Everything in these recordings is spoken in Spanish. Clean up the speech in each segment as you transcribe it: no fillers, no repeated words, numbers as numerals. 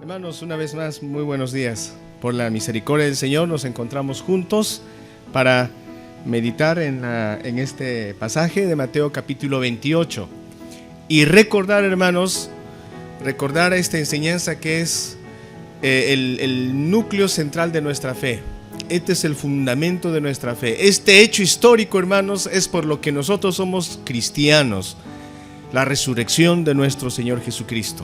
Hermanos, una vez más, muy buenos días. Por la misericordia del Señor nos encontramos juntos para meditar en este pasaje de Mateo capítulo 28 y recordar, hermanos, recordar esta enseñanza que es el núcleo central de nuestra fe. Este es el fundamento de nuestra fe. Este hecho histórico, hermanos, es por lo que nosotros somos cristianos: la resurrección de nuestro Señor Jesucristo.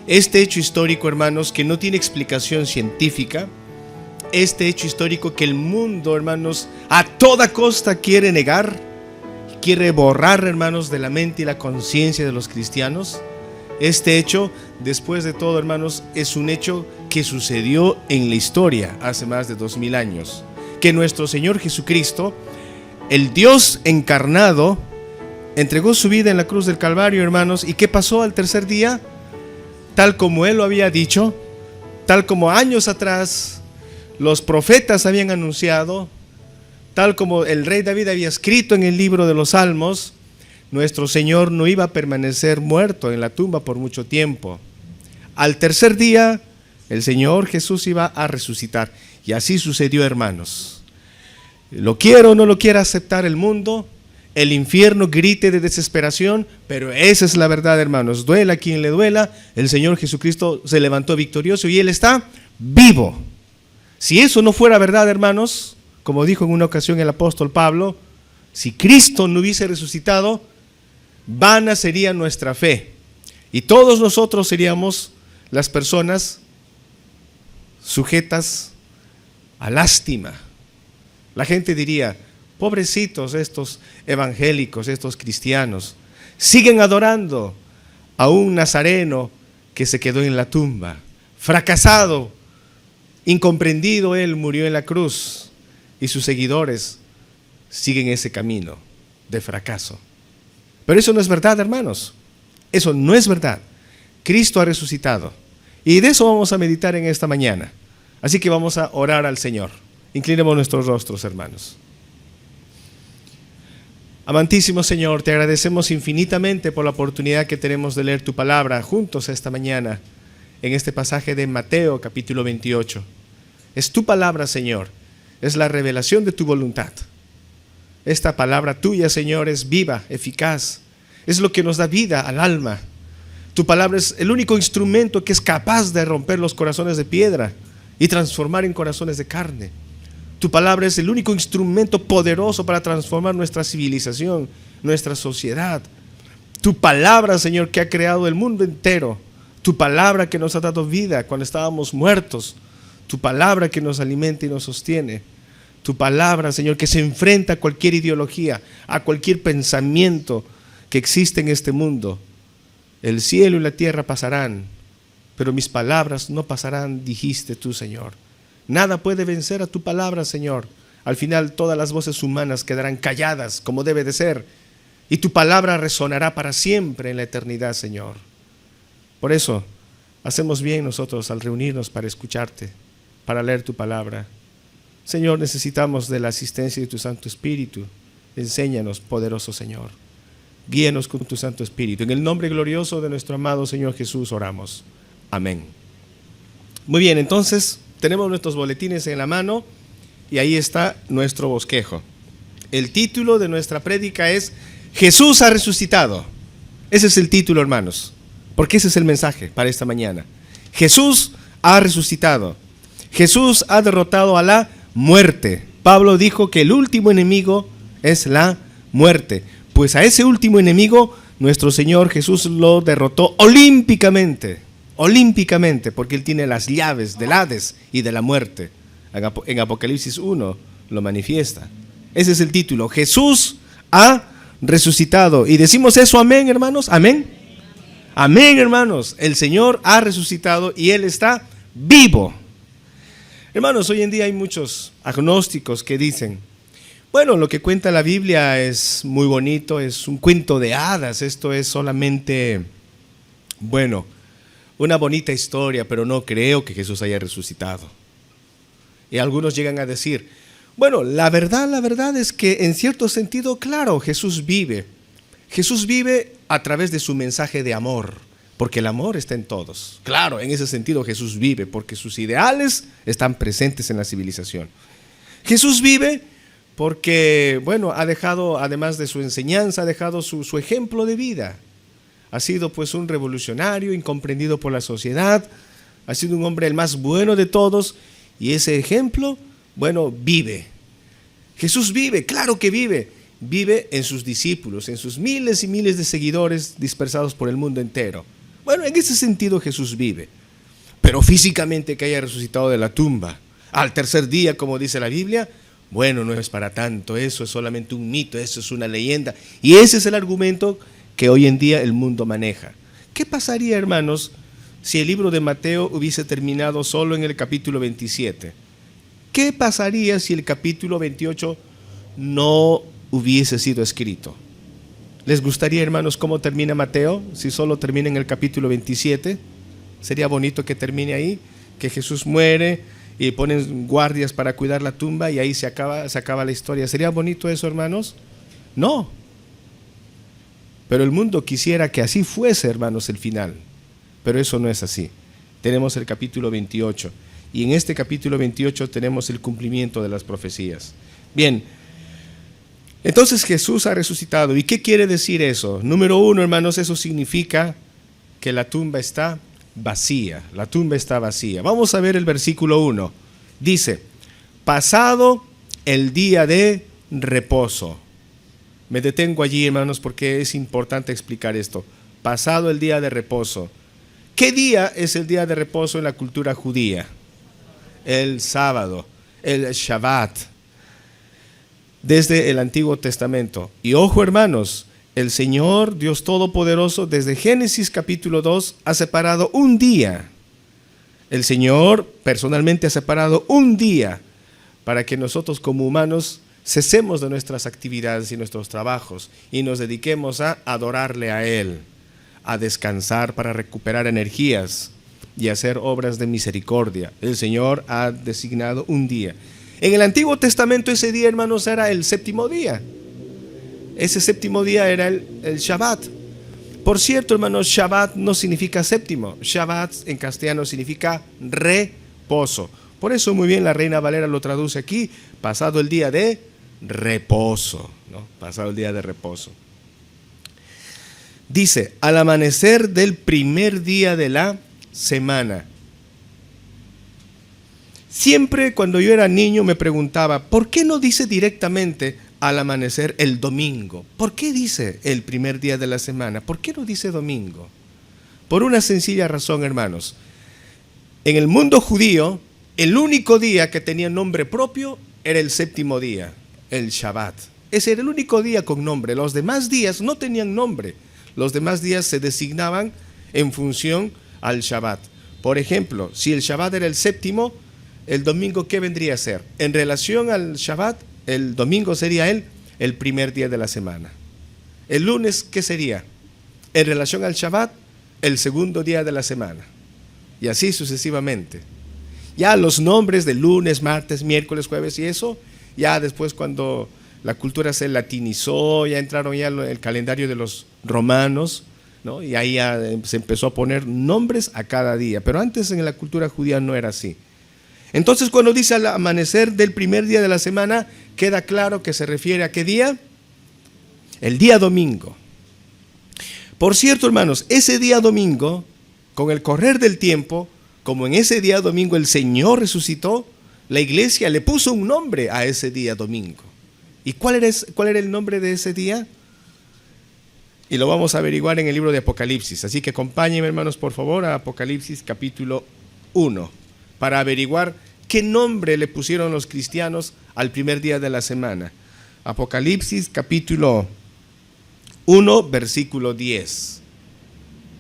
Este hecho histórico, hermanos, que no tiene explicación científica, este hecho histórico que el mundo, hermanos, a toda costa quiere negar, quiere borrar, hermanos, de la mente y la conciencia de los cristianos. Este hecho, después de todo, hermanos, es un hecho que sucedió en la historia hace más de 2000 años. Que nuestro Señor Jesucristo, el Dios encarnado, entregó su vida en la cruz del Calvario, hermanos. ¿Y qué pasó al tercer día? Tal como Él lo había dicho, tal como años atrás los profetas habían anunciado, tal como el rey David había escrito en el libro de los Salmos, nuestro Señor no iba a permanecer muerto en la tumba por mucho tiempo. Al tercer día, el Señor Jesús iba a resucitar. Y así sucedió, hermanos. Lo quiera o no lo quiera aceptar el mundo, el infierno grite de desesperación, pero esa es la verdad, hermanos. Duela a quien le duela, el Señor Jesucristo se levantó victorioso y Él está vivo. Si eso no fuera verdad, hermanos, como dijo en una ocasión el apóstol Pablo, si Cristo no hubiese resucitado, vana sería nuestra fe. Y todos nosotros seríamos las personas sujetas a lástima. La gente diría: pobrecitos estos evangélicos, estos cristianos, siguen adorando a un nazareno que se quedó en la tumba. Fracasado, incomprendido, él murió en la cruz y sus seguidores siguen ese camino de fracaso. Pero eso no es verdad, hermanos. Eso no es verdad. Cristo ha resucitado. Y de eso vamos a meditar en esta mañana. Así que vamos a orar al Señor. Inclinemos nuestros rostros, hermanos. Amantísimo Señor, te agradecemos infinitamente por la oportunidad que tenemos de leer tu palabra juntos esta mañana en este pasaje de Mateo capítulo 28. Es tu palabra, Señor, es la revelación de tu voluntad. Esta palabra tuya, Señor, es viva, eficaz, es lo que nos da vida al alma. Tu palabra es el único instrumento que es capaz de romper los corazones de piedra y transformar en corazones de carne. Tu palabra es el único instrumento poderoso para transformar nuestra civilización, nuestra sociedad. Tu palabra, Señor, que ha creado el mundo entero. Tu palabra que nos ha dado vida cuando estábamos muertos. Tu palabra que nos alimenta y nos sostiene. Tu palabra, Señor, que se enfrenta a cualquier ideología, a cualquier pensamiento que existe en este mundo. El cielo y la tierra pasarán, pero mis palabras no pasarán, dijiste tú, Señor. Nada puede vencer a tu palabra, Señor. Al final todas las voces humanas quedarán calladas, como debe de ser, y tu palabra resonará para siempre en la eternidad, Señor. Por eso hacemos bien nosotros al reunirnos para escucharte, para leer tu palabra. Señor, necesitamos de la asistencia de tu Santo Espíritu. Enséñanos, poderoso Señor. Guíenos con tu Santo Espíritu. En el nombre glorioso de nuestro amado Señor Jesús oramos. Amén. Muy bien, entonces tenemos nuestros boletines en la mano y ahí está nuestro bosquejo. El título de nuestra prédica es Jesús ha resucitado. Ese es el título, hermanos, porque ese es el mensaje para esta mañana. Jesús ha resucitado. Jesús ha derrotado a la muerte. Pablo dijo que el último enemigo es la muerte. Pues a ese último enemigo nuestro Señor Jesús lo derrotó olímpicamente, porque Él tiene las llaves del Hades y de la muerte. En Apocalipsis 1 lo manifiesta. Ese es el título. Jesús ha resucitado. Y decimos eso, amén, hermanos. Amén. Amén, hermanos. El Señor ha resucitado y Él está vivo. Hermanos, hoy en día hay muchos agnósticos que dicen: bueno, lo que cuenta la Biblia es muy bonito, es un cuento de hadas, esto es solamente, bueno, una bonita historia, pero no creo que Jesús haya resucitado. Y algunos llegan a decir: Bueno, la verdad es que en cierto sentido, claro, Jesús vive. Jesús vive a través de su mensaje de amor, porque el amor está en todos. Claro, en ese sentido Jesús vive, porque sus ideales están presentes en la civilización. Jesús vive porque, bueno, ha dejado, además de su enseñanza, ha dejado su ejemplo de vida. Ha sido pues un revolucionario, incomprendido por la sociedad, ha sido un hombre el más bueno de todos, y ese ejemplo, bueno, vive. Jesús vive, claro que vive. Vive en sus discípulos, en sus miles y miles de seguidores dispersados por el mundo entero. Bueno, en ese sentido Jesús vive. Pero físicamente que haya resucitado de la tumba al tercer día, como dice la Biblia, bueno, no es para tanto, eso es solamente un mito, eso es una leyenda. Y ese es el argumento que hoy en día el mundo maneja. ¿Qué pasaría, hermanos, si el libro de Mateo hubiese terminado solo en el capítulo 27? ¿Qué pasaría si el capítulo 28 no hubiese sido escrito? ¿Les gustaría, hermanos, cómo termina Mateo? Si solo termina en el capítulo 27, sería bonito que termine ahí, que Jesús muere y ponen guardias para cuidar la tumba y ahí se acaba la historia. ¿Sería bonito eso, hermanos? No. Pero el mundo quisiera que así fuese, hermanos, el final. Pero eso no es así. Tenemos el capítulo 28 y en este capítulo 28 tenemos el cumplimiento de las profecías. Bien, entonces Jesús ha resucitado. ¿Y qué quiere decir eso? Número uno, hermanos, eso significa que la tumba está vacía. La tumba está vacía. Vamos a ver el versículo 1. Dice, pasado el día de reposo. Me detengo allí, hermanos, porque es importante explicar esto. Pasado el día de reposo. ¿Qué día es el día de reposo en la cultura judía? El sábado, el Shabbat. Desde el Antiguo Testamento. Y ojo, hermanos, el Señor Dios Todopoderoso desde Génesis capítulo 2 ha separado un día. El Señor personalmente ha separado un día para que nosotros como humanos cesemos de nuestras actividades y nuestros trabajos y nos dediquemos a adorarle a Él, a descansar para recuperar energías y hacer obras de misericordia. El Señor ha designado un día. En el Antiguo Testamento ese día, hermanos, era el séptimo día. Ese séptimo día era el Shabbat. Por cierto, hermanos, Shabbat no significa séptimo. Shabbat en castellano significa reposo. Por eso muy bien la Reina Valera lo traduce aquí, pasado el día de reposo, ¿no? Pasado el día de reposo. Dice, al amanecer del primer día de la semana. Siempre cuando yo era niño me preguntaba, ¿por qué no dice directamente al amanecer el domingo? ¿Por qué dice el primer día de la semana? ¿Por qué no dice domingo? Por una sencilla razón, hermanos. En el mundo judío, el único día que tenía nombre propio era el séptimo día, el Shabbat. Ese era el único día con nombre. Los demás días no tenían nombre. Los demás días se designaban en función al Shabbat. Por ejemplo, si el Shabbat era el séptimo, el domingo, ¿qué vendría a ser? En relación al Shabbat, el domingo sería el primer día de la semana. El lunes, ¿qué sería? En relación al Shabbat, el segundo día de la semana. Y así sucesivamente. Ya los nombres de lunes, martes, miércoles, jueves y eso, ya después cuando la cultura se latinizó, ya entraron ya en el calendario de los romanos, ¿no? Y ahí ya se empezó a poner nombres a cada día. Pero antes en la cultura judía no era así. Entonces cuando dice al amanecer del primer día de la semana, queda claro que se refiere a ¿qué día? El día domingo. Por cierto, hermanos, ese día domingo, con el correr del tiempo, como en ese día domingo el Señor resucitó, la iglesia le puso un nombre a ese día domingo. ¿Y cuál era el nombre de ese día? Y lo vamos a averiguar en el libro de Apocalipsis. Así que acompáñenme, hermanos, por favor, a Apocalipsis capítulo 1. Para averiguar qué nombre le pusieron los cristianos al primer día de la semana. Apocalipsis capítulo 1, versículo 10.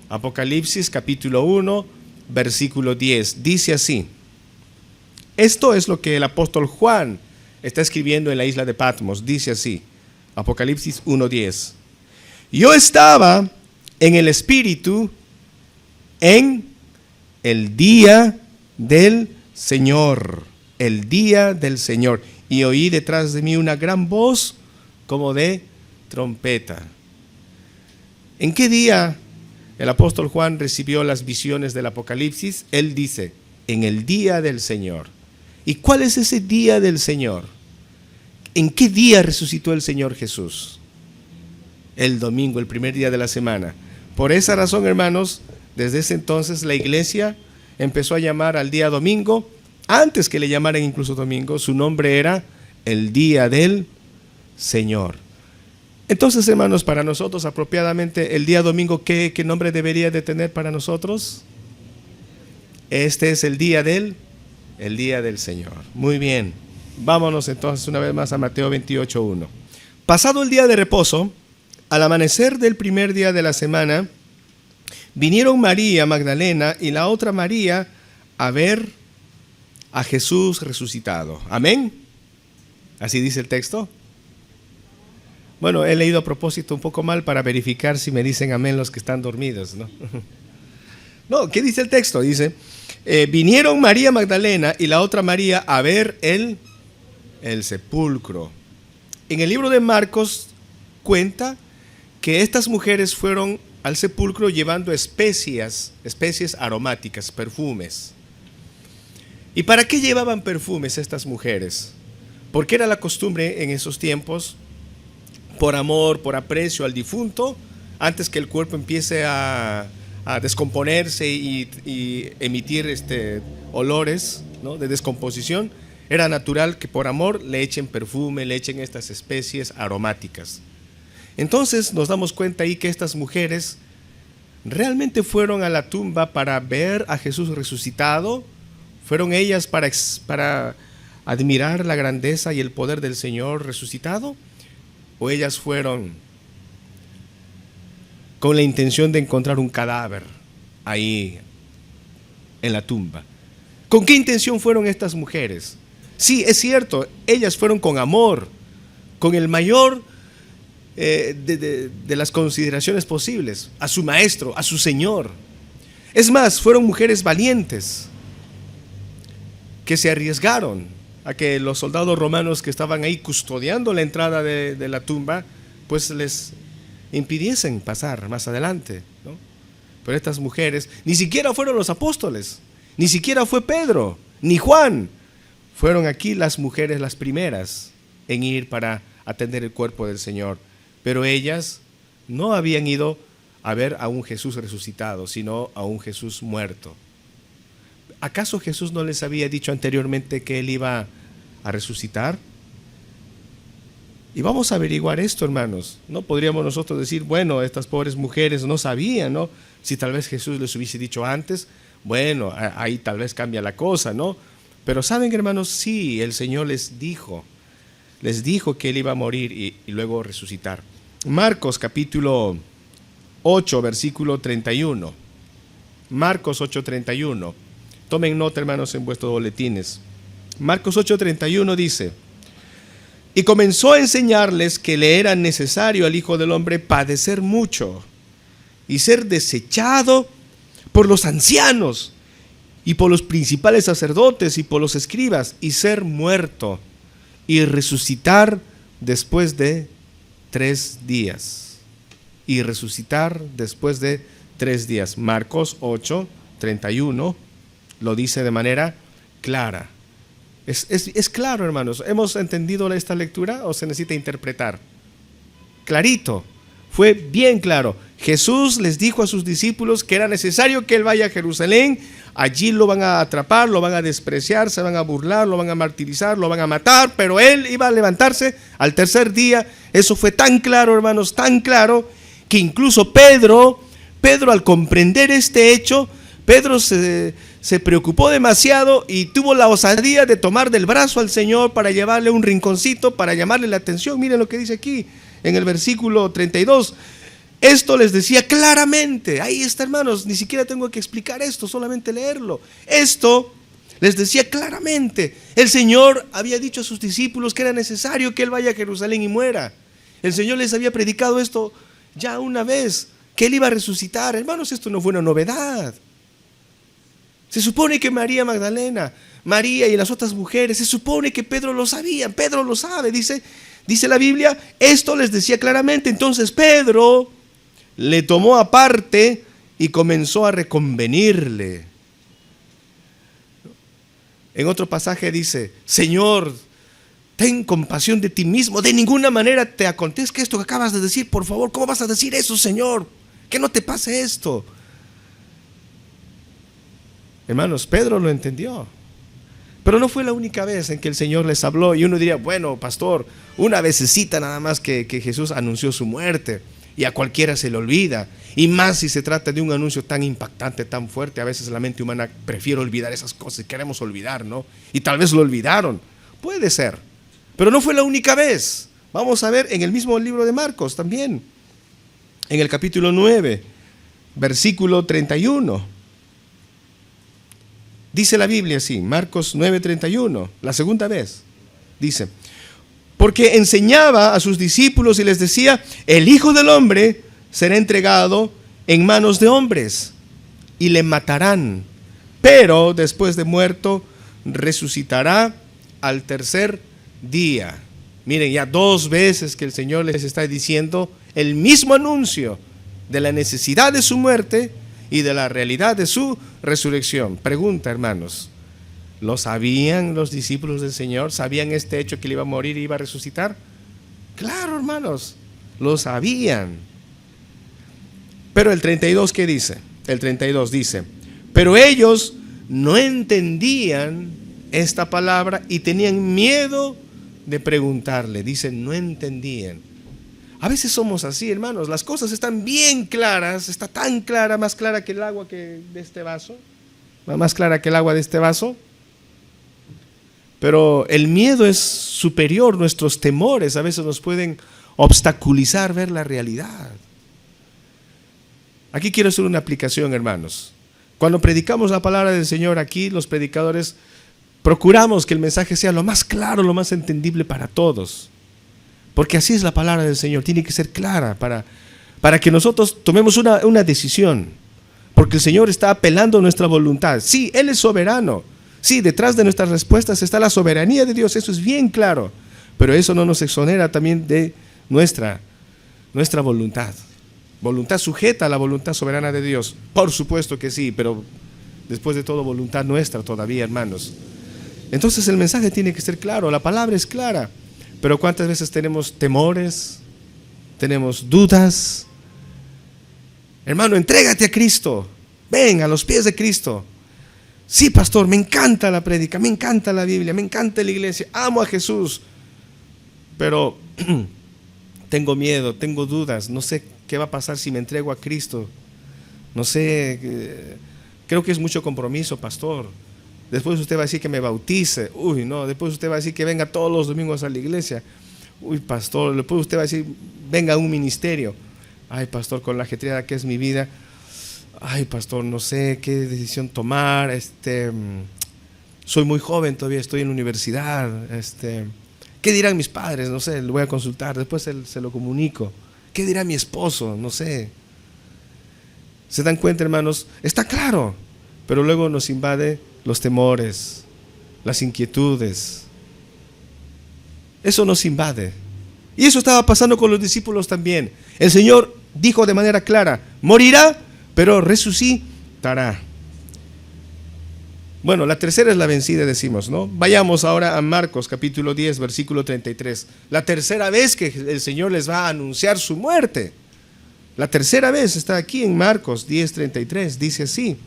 Apocalipsis capítulo 1, versículo 10. Dice así. Esto es lo que el apóstol Juan está escribiendo en la isla de Patmos. Dice así. Apocalipsis 1, 10. Yo estaba en el Espíritu en el día del Señor, el día del Señor. y oí detrás de mí una gran voz como de trompeta. ¿En qué día el apóstol Juan recibió las visiones del Apocalipsis? Él dice, en el día del Señor. ¿Y cuál es ese día del Señor? ¿En qué día resucitó el Señor Jesús? El domingo, el primer día de la semana. Por esa razón, hermanos, desde ese entonces la iglesia empezó a llamar al día domingo, antes que le llamaran incluso domingo, su nombre era el día del Señor. Entonces, hermanos, para nosotros apropiadamente el día domingo, ¿qué nombre debería de tener para nosotros? Este es el día del Señor. Muy bien. Vámonos entonces una vez más a Mateo 28:1. Pasado el día de reposo, al amanecer del primer día de la semana, vinieron María Magdalena y la otra María a ver a Jesús resucitado. Amén. Así dice el texto. Bueno, he leído a propósito un poco mal para verificar si me dicen amén los que están dormidos, ¿no? No, ¿qué dice el texto? Dice, vinieron María Magdalena y la otra María a ver el sepulcro. En el libro de Marcos cuenta que estas mujeres fueron al sepulcro llevando especies aromáticas, perfumes. ¿Y para qué llevaban perfumes estas mujeres? Porque era la costumbre en esos tiempos, por amor, por aprecio al difunto, antes que el cuerpo empiece a descomponerse y emitir olores, ¿no?, de descomposición, era natural que por amor le echen perfume, le echen estas especies aromáticas. Entonces nos damos cuenta ahí que estas mujeres realmente fueron a la tumba para ver a Jesús resucitado. ¿Fueron ellas para admirar la grandeza y el poder del Señor resucitado? ¿O ellas fueron con la intención de encontrar un cadáver ahí en la tumba? ¿Con qué intención fueron estas mujeres? Sí, es cierto, ellas fueron con amor, con el mayor de las consideraciones posibles, a su maestro, a su Señor. Es más, fueron mujeres valientes que se arriesgaron a que los soldados romanos que estaban ahí custodiando la entrada de la tumba, pues les impidiesen pasar más adelante, ¿no? Pero estas mujeres, ni siquiera fueron los apóstoles, ni siquiera fue Pedro, ni Juan. Fueron aquí las mujeres las primeras en ir para atender el cuerpo del Señor. Pero ellas no habían ido a ver a un Jesús resucitado, sino a un Jesús muerto. ¿Acaso Jesús no les había dicho anteriormente que Él iba a resucitar? Y vamos a averiguar esto, hermanos. No podríamos nosotros decir, bueno, estas pobres mujeres no sabían, ¿no? Si tal vez Jesús les hubiese dicho antes, bueno, ahí tal vez cambia la cosa, ¿no? Pero saben, hermanos, sí, el Señor les dijo que Él iba a morir y luego resucitar. Marcos capítulo 8, versículo 31. Marcos 8:31. Tomen nota, hermanos, en vuestros boletines. Marcos 8:31 dice, y comenzó a enseñarles que le era necesario al Hijo del Hombre padecer mucho y ser desechado por los ancianos y por los principales sacerdotes y por los escribas y ser muerto y resucitar después de 3 días. Y resucitar después de 3 días. Marcos 8:31 lo dice de manera clara. Es claro, hermanos. ¿Hemos entendido esta lectura o se necesita interpretar? Clarito. Fue bien claro. Jesús les dijo a sus discípulos que era necesario que Él vaya a Jerusalén. Allí lo van a atrapar, lo van a despreciar, se van a burlar, lo van a martirizar, lo van a matar, pero Él iba a levantarse al 3er día. Eso fue tan claro, hermanos, tan claro, que incluso Pedro al comprender este hecho, Pedro se preocupó demasiado y tuvo la osadía de tomar del brazo al Señor para llevarle un rinconcito, para llamarle la atención. Miren lo que dice aquí en el versículo 32. Esto les decía claramente. Ahí está, hermanos, ni siquiera tengo que explicar esto, solamente leerlo. Esto les decía claramente. El Señor había dicho a sus discípulos que era necesario que Él vaya a Jerusalén y muera. El Señor les había predicado esto ya una vez, que Él iba a resucitar. Hermanos, esto no fue una novedad. Se supone que María Magdalena, María y las otras mujeres, se supone que Pedro lo sabía, Pedro lo sabe, dice la Biblia, esto les decía claramente. Entonces Pedro le tomó aparte y comenzó a reconvenirle. En otro pasaje dice, Señor, ten compasión de ti mismo, de ninguna manera te acontezca esto que acabas de decir, por favor, ¿cómo vas a decir eso, Señor? Que no te pase esto. Hermanos, Pedro lo entendió. Pero no fue la única vez en que el Señor les habló. Y uno diría, bueno, pastor, una vecesita nada más que Jesús anunció su muerte. Y a cualquiera se le olvida. Y más si se trata de un anuncio tan impactante, tan fuerte. A veces la mente humana prefiere olvidar esas cosas. Queremos olvidar, ¿no? Y tal vez lo olvidaron. Puede ser. Pero no fue la única vez. Vamos a ver en el mismo libro de Marcos también. En el capítulo 9, versículo 31. Dice la Biblia así, Marcos 9:31, la segunda vez, dice, porque enseñaba a sus discípulos y les decía, el Hijo del Hombre será entregado en manos de hombres y le matarán, pero después de muerto resucitará al tercer día. Miren, ya 2 veces que el Señor les está diciendo el mismo anuncio de la necesidad de su muerte y de la realidad de su resurrección. Pregunta, hermanos, ¿lo sabían los discípulos del Señor? ¿Sabían este hecho que él iba a morir y iba a resucitar? Claro, hermanos, lo sabían. Pero el 32, ¿qué dice? El 32 dice, pero ellos no entendían esta palabra y tenían miedo de preguntarle. Dicen, no entendían. A veces somos así, hermanos, las cosas están bien claras, está tan clara, más clara que el agua de este vaso, más clara que el agua de este vaso, pero el miedo es superior, nuestros temores a veces nos pueden obstaculizar ver la realidad. Aquí quiero hacer una aplicación, hermanos. Cuando predicamos la palabra del Señor aquí, los predicadores procuramos que el mensaje sea lo más claro, lo más entendible para todos. Porque así es la palabra del Señor, tiene que ser clara para que nosotros tomemos una decisión. Porque el Señor está apelando a nuestra voluntad. Sí, Él es soberano. Sí, detrás de nuestras respuestas está la soberanía de Dios, eso es bien claro. Pero eso no nos exonera también de nuestra voluntad. Voluntad sujeta a la voluntad soberana de Dios. Por supuesto que sí, pero después de todo voluntad nuestra todavía, hermanos. Entonces el mensaje tiene que ser claro, la palabra es clara. Pero ¿cuántas veces tenemos temores? Tenemos dudas. Hermano, entrégate a Cristo. Ven a los pies de Cristo. Sí, pastor, me encanta la prédica, me encanta la Biblia, me encanta la iglesia, amo a Jesús. Pero tengo miedo, tengo dudas, no sé qué va a pasar si me entrego a Cristo. No sé, creo que es mucho compromiso, pastor. Después usted va a decir que me bautice. Uy, no, después usted va a decir que venga todos los domingos a la iglesia. Uy, pastor, después usted va a decir, venga a un ministerio. Ay, pastor, con la ajetreada que es mi vida. Ay, pastor, no sé qué decisión tomar. Soy muy joven todavía, estoy en la universidad. ¿Qué dirán mis padres? No sé, le voy a consultar. Después se lo comunico. ¿Qué dirá mi esposo? No sé. ¿Se dan cuenta, hermanos? Está claro, pero luego nos invade los temores, las inquietudes. Eso nos invade. Y eso estaba pasando con los discípulos también. El Señor dijo de manera clara, morirá, pero resucitará. Bueno, la tercera es la vencida, decimos, ¿no? Vayamos ahora a Marcos capítulo 10, versículo 33. La tercera vez que el Señor les va a anunciar su muerte. La tercera vez está aquí en Marcos 10, 33. Dice así: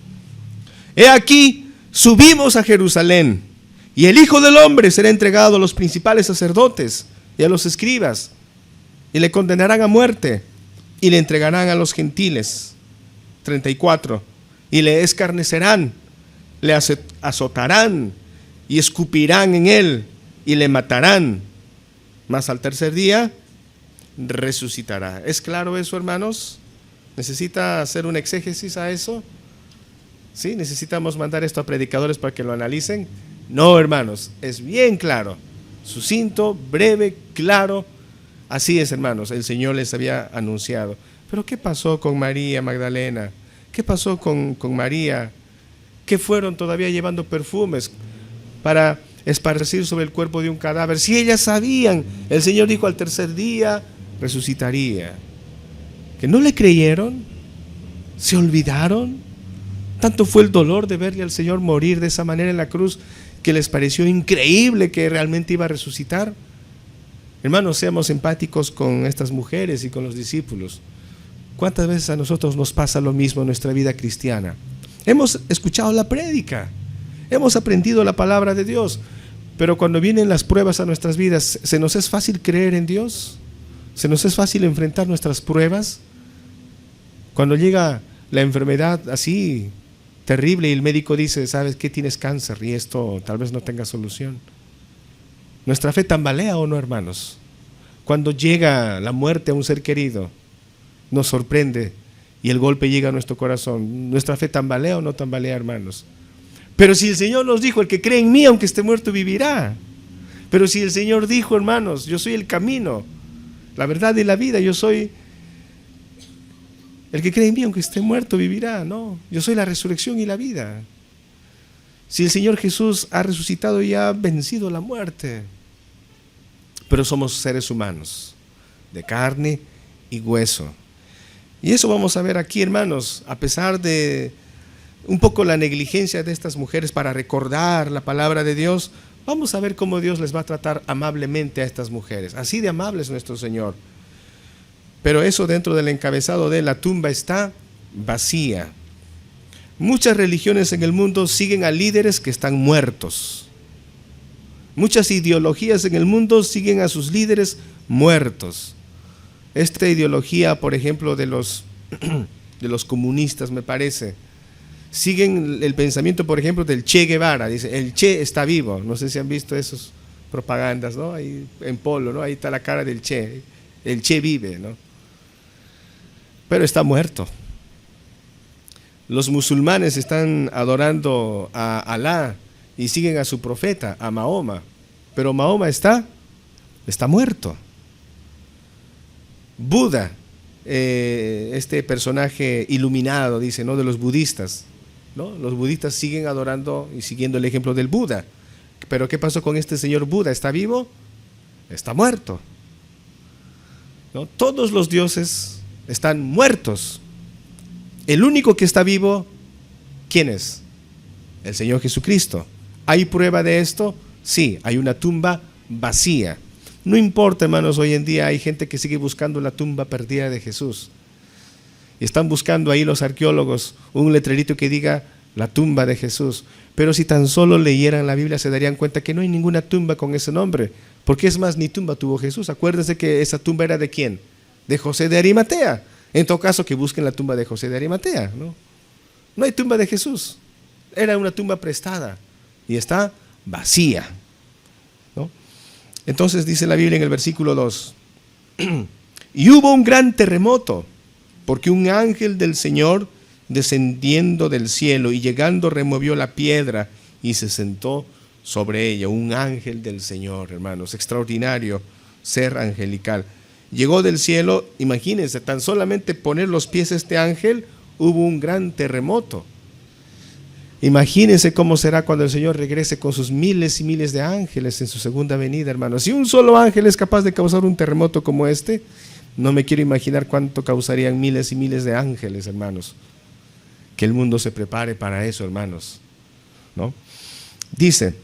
he aquí, subimos a Jerusalén, y el Hijo del Hombre será entregado a los principales sacerdotes y a los escribas, y le condenarán a muerte, y le entregarán a los gentiles. 34. Y le escarnecerán, le azotarán, y escupirán en él, y le matarán. Mas al tercer día resucitará. ¿Es claro eso, hermanos? ¿Necesita hacer un exégesis a eso? ¿Sí? ¿Necesitamos mandar esto a predicadores para que lo analicen? No, hermanos, es bien claro, sucinto, breve, claro. Así es, hermanos, el Señor les había anunciado. Pero ¿qué pasó con María Magdalena? ¿Qué pasó con María? ¿Qué fueron todavía llevando perfumes para esparcir sobre el cuerpo de un cadáver? Si ellas sabían, el Señor dijo al tercer día resucitaría. ¿Que no le creyeron? ¿Se olvidaron? Tanto fue el dolor de verle al Señor morir de esa manera en la cruz que les pareció increíble que realmente iba a resucitar. Hermanos, seamos empáticos con estas mujeres y con los discípulos. ¿Cuántas veces a nosotros nos pasa lo mismo en nuestra vida cristiana? Hemos escuchado la prédica, hemos aprendido la palabra de Dios, pero cuando vienen las pruebas a nuestras vidas, ¿se nos es fácil creer en Dios? ¿Se nos es fácil enfrentar nuestras pruebas? Cuando llega la enfermedad así terrible y el médico dice, ¿sabes qué? Tienes cáncer y esto tal vez no tenga solución. ¿Nuestra fe tambalea o no, hermanos? Cuando llega la muerte a un ser querido, nos sorprende y el golpe llega a nuestro corazón. ¿Nuestra fe tambalea o no tambalea, hermanos? Pero si el Señor nos dijo, el que cree en mí, aunque esté muerto, vivirá. Pero si el Señor dijo, hermanos, yo soy el camino, la verdad y la vida, yo soy el que cree en mí, aunque esté muerto, vivirá. No, yo soy la resurrección y la vida. Si el Señor Jesús ha resucitado y ha vencido la muerte. Pero somos seres humanos, de carne y hueso. Y eso vamos a ver aquí, hermanos, a pesar de un poco la negligencia de estas mujeres para recordar la palabra de Dios, vamos a ver cómo Dios les va a tratar amablemente a estas mujeres. Así de amable es nuestro Señor. Pero eso dentro del encabezado de la tumba está vacía. Muchas religiones en el mundo siguen a líderes que están muertos. Muchas ideologías en el mundo siguen a sus líderes muertos. Esta ideología, por ejemplo, de los comunistas, me parece, siguen el pensamiento, por ejemplo, del Che Guevara. Dice, el Che está vivo. No sé si han visto esas propagandas, ¿no? Ahí en Polo, ¿no? Ahí está la cara del Che. El Che vive, ¿no? Pero está muerto. Los musulmanes están adorando a Alá y siguen a su profeta, a Mahoma. Pero Mahoma está muerto. Buda, este personaje iluminado, dice, ¿no? De los budistas, ¿no? Los budistas siguen adorando y siguiendo el ejemplo del Buda. Pero ¿qué pasó con este señor Buda? ¿Está vivo? Está muerto, ¿no? Todos los dioses están muertos. El único que está vivo, ¿quién es? El Señor Jesucristo. ¿Hay prueba de esto? Sí, hay una tumba vacía. No importa, hermanos, hoy en día hay gente que sigue buscando la tumba perdida de Jesús. Y están buscando ahí los arqueólogos un letrerito que diga la tumba de Jesús. Pero si tan solo leyeran la Biblia se darían cuenta que no hay ninguna tumba con ese nombre. Porque es más, ni tumba tuvo Jesús. Acuérdense que esa tumba era ¿de quién? De José de Arimatea. En todo caso, que busquen la tumba de José de Arimatea, ¿no? No hay tumba de Jesús. Era una tumba prestada y está vacía, ¿no? Entonces dice la Biblia en el versículo 2, y hubo un gran terremoto, porque un ángel del Señor descendiendo del cielo y llegando removió la piedra y se sentó sobre ella. Un ángel del Señor, hermanos, extraordinario ser angelical. Llegó del cielo, imagínense, tan solamente poner los pies a este ángel, hubo un gran terremoto. Imagínense cómo será cuando el Señor regrese con sus miles y miles de ángeles en su segunda venida, hermanos. Si un solo ángel es capaz de causar un terremoto como este, no me quiero imaginar cuánto causarían miles y miles de ángeles, hermanos. Que el mundo se prepare para eso, hermanos, ¿no? Dice,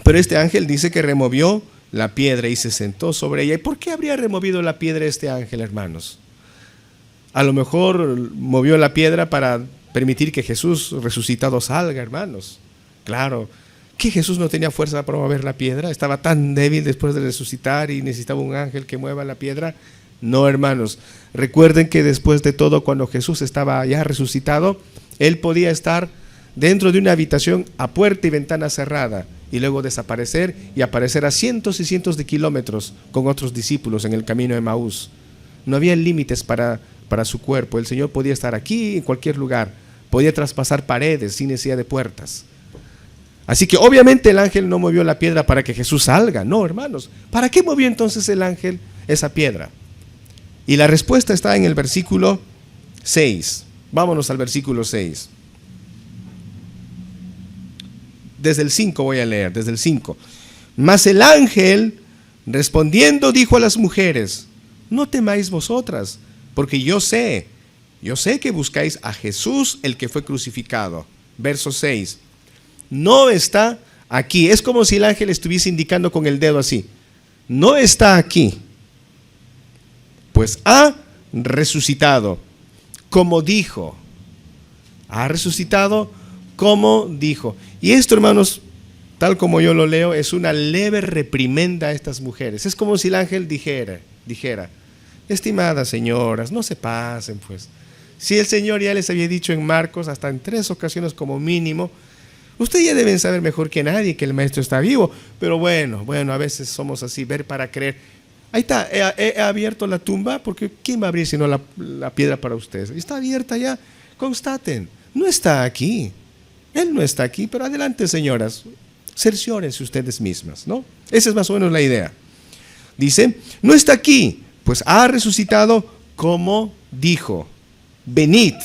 pero este ángel dice que removió la piedra y se sentó sobre ella. ¿Y por qué habría removido la piedra este ángel, hermanos? A lo mejor movió la piedra para permitir que Jesús resucitado salga, hermanos. Claro, que Jesús no tenía fuerza para mover la piedra, estaba tan débil después de resucitar y necesitaba un ángel que mueva la piedra. No, hermanos, recuerden que después de todo, cuando Jesús estaba ya resucitado, Él podía estar dentro de una habitación a puerta y ventana cerrada y luego desaparecer y aparecer a cientos y cientos de kilómetros con otros discípulos en el camino de Emaús. No había límites para su cuerpo. El Señor podía estar aquí, en cualquier lugar, podía traspasar paredes sin necesidad de puertas. Así que obviamente el ángel no movió la piedra para que Jesús salga. No, hermanos, ¿para qué movió entonces el ángel esa piedra? Y la respuesta está en el versículo 6. Vámonos al versículo 6. desde el 5 voy a leer, desde el 5. Mas el ángel respondiendo dijo a las mujeres: no temáis vosotras, porque yo sé que buscáis a Jesús, el que fue crucificado. Verso 6. No está aquí. Es como si el ángel estuviese indicando con el dedo así. No está aquí, pues ha resucitado, como dijo. Ha resucitado como dijo. Y esto, hermanos, tal como yo lo leo, es una leve reprimenda a estas mujeres. Es como si el ángel dijera: estimadas señoras, no se pasen pues. Si el Señor ya les había dicho en Marcos, hasta en 3 ocasiones como mínimo, ustedes ya deben saber mejor que nadie que el Maestro está vivo. Pero bueno, a veces somos así, ver para creer. Ahí está, he abierto la tumba, porque ¿quién va a abrir sino la piedra para ustedes? Está abierta ya, constaten, no está aquí. Él no está aquí, pero adelante, señoras, cerciórense ustedes mismas, ¿no? Esa es más o menos la idea. Dice: no está aquí, pues ha resucitado como dijo. Venid,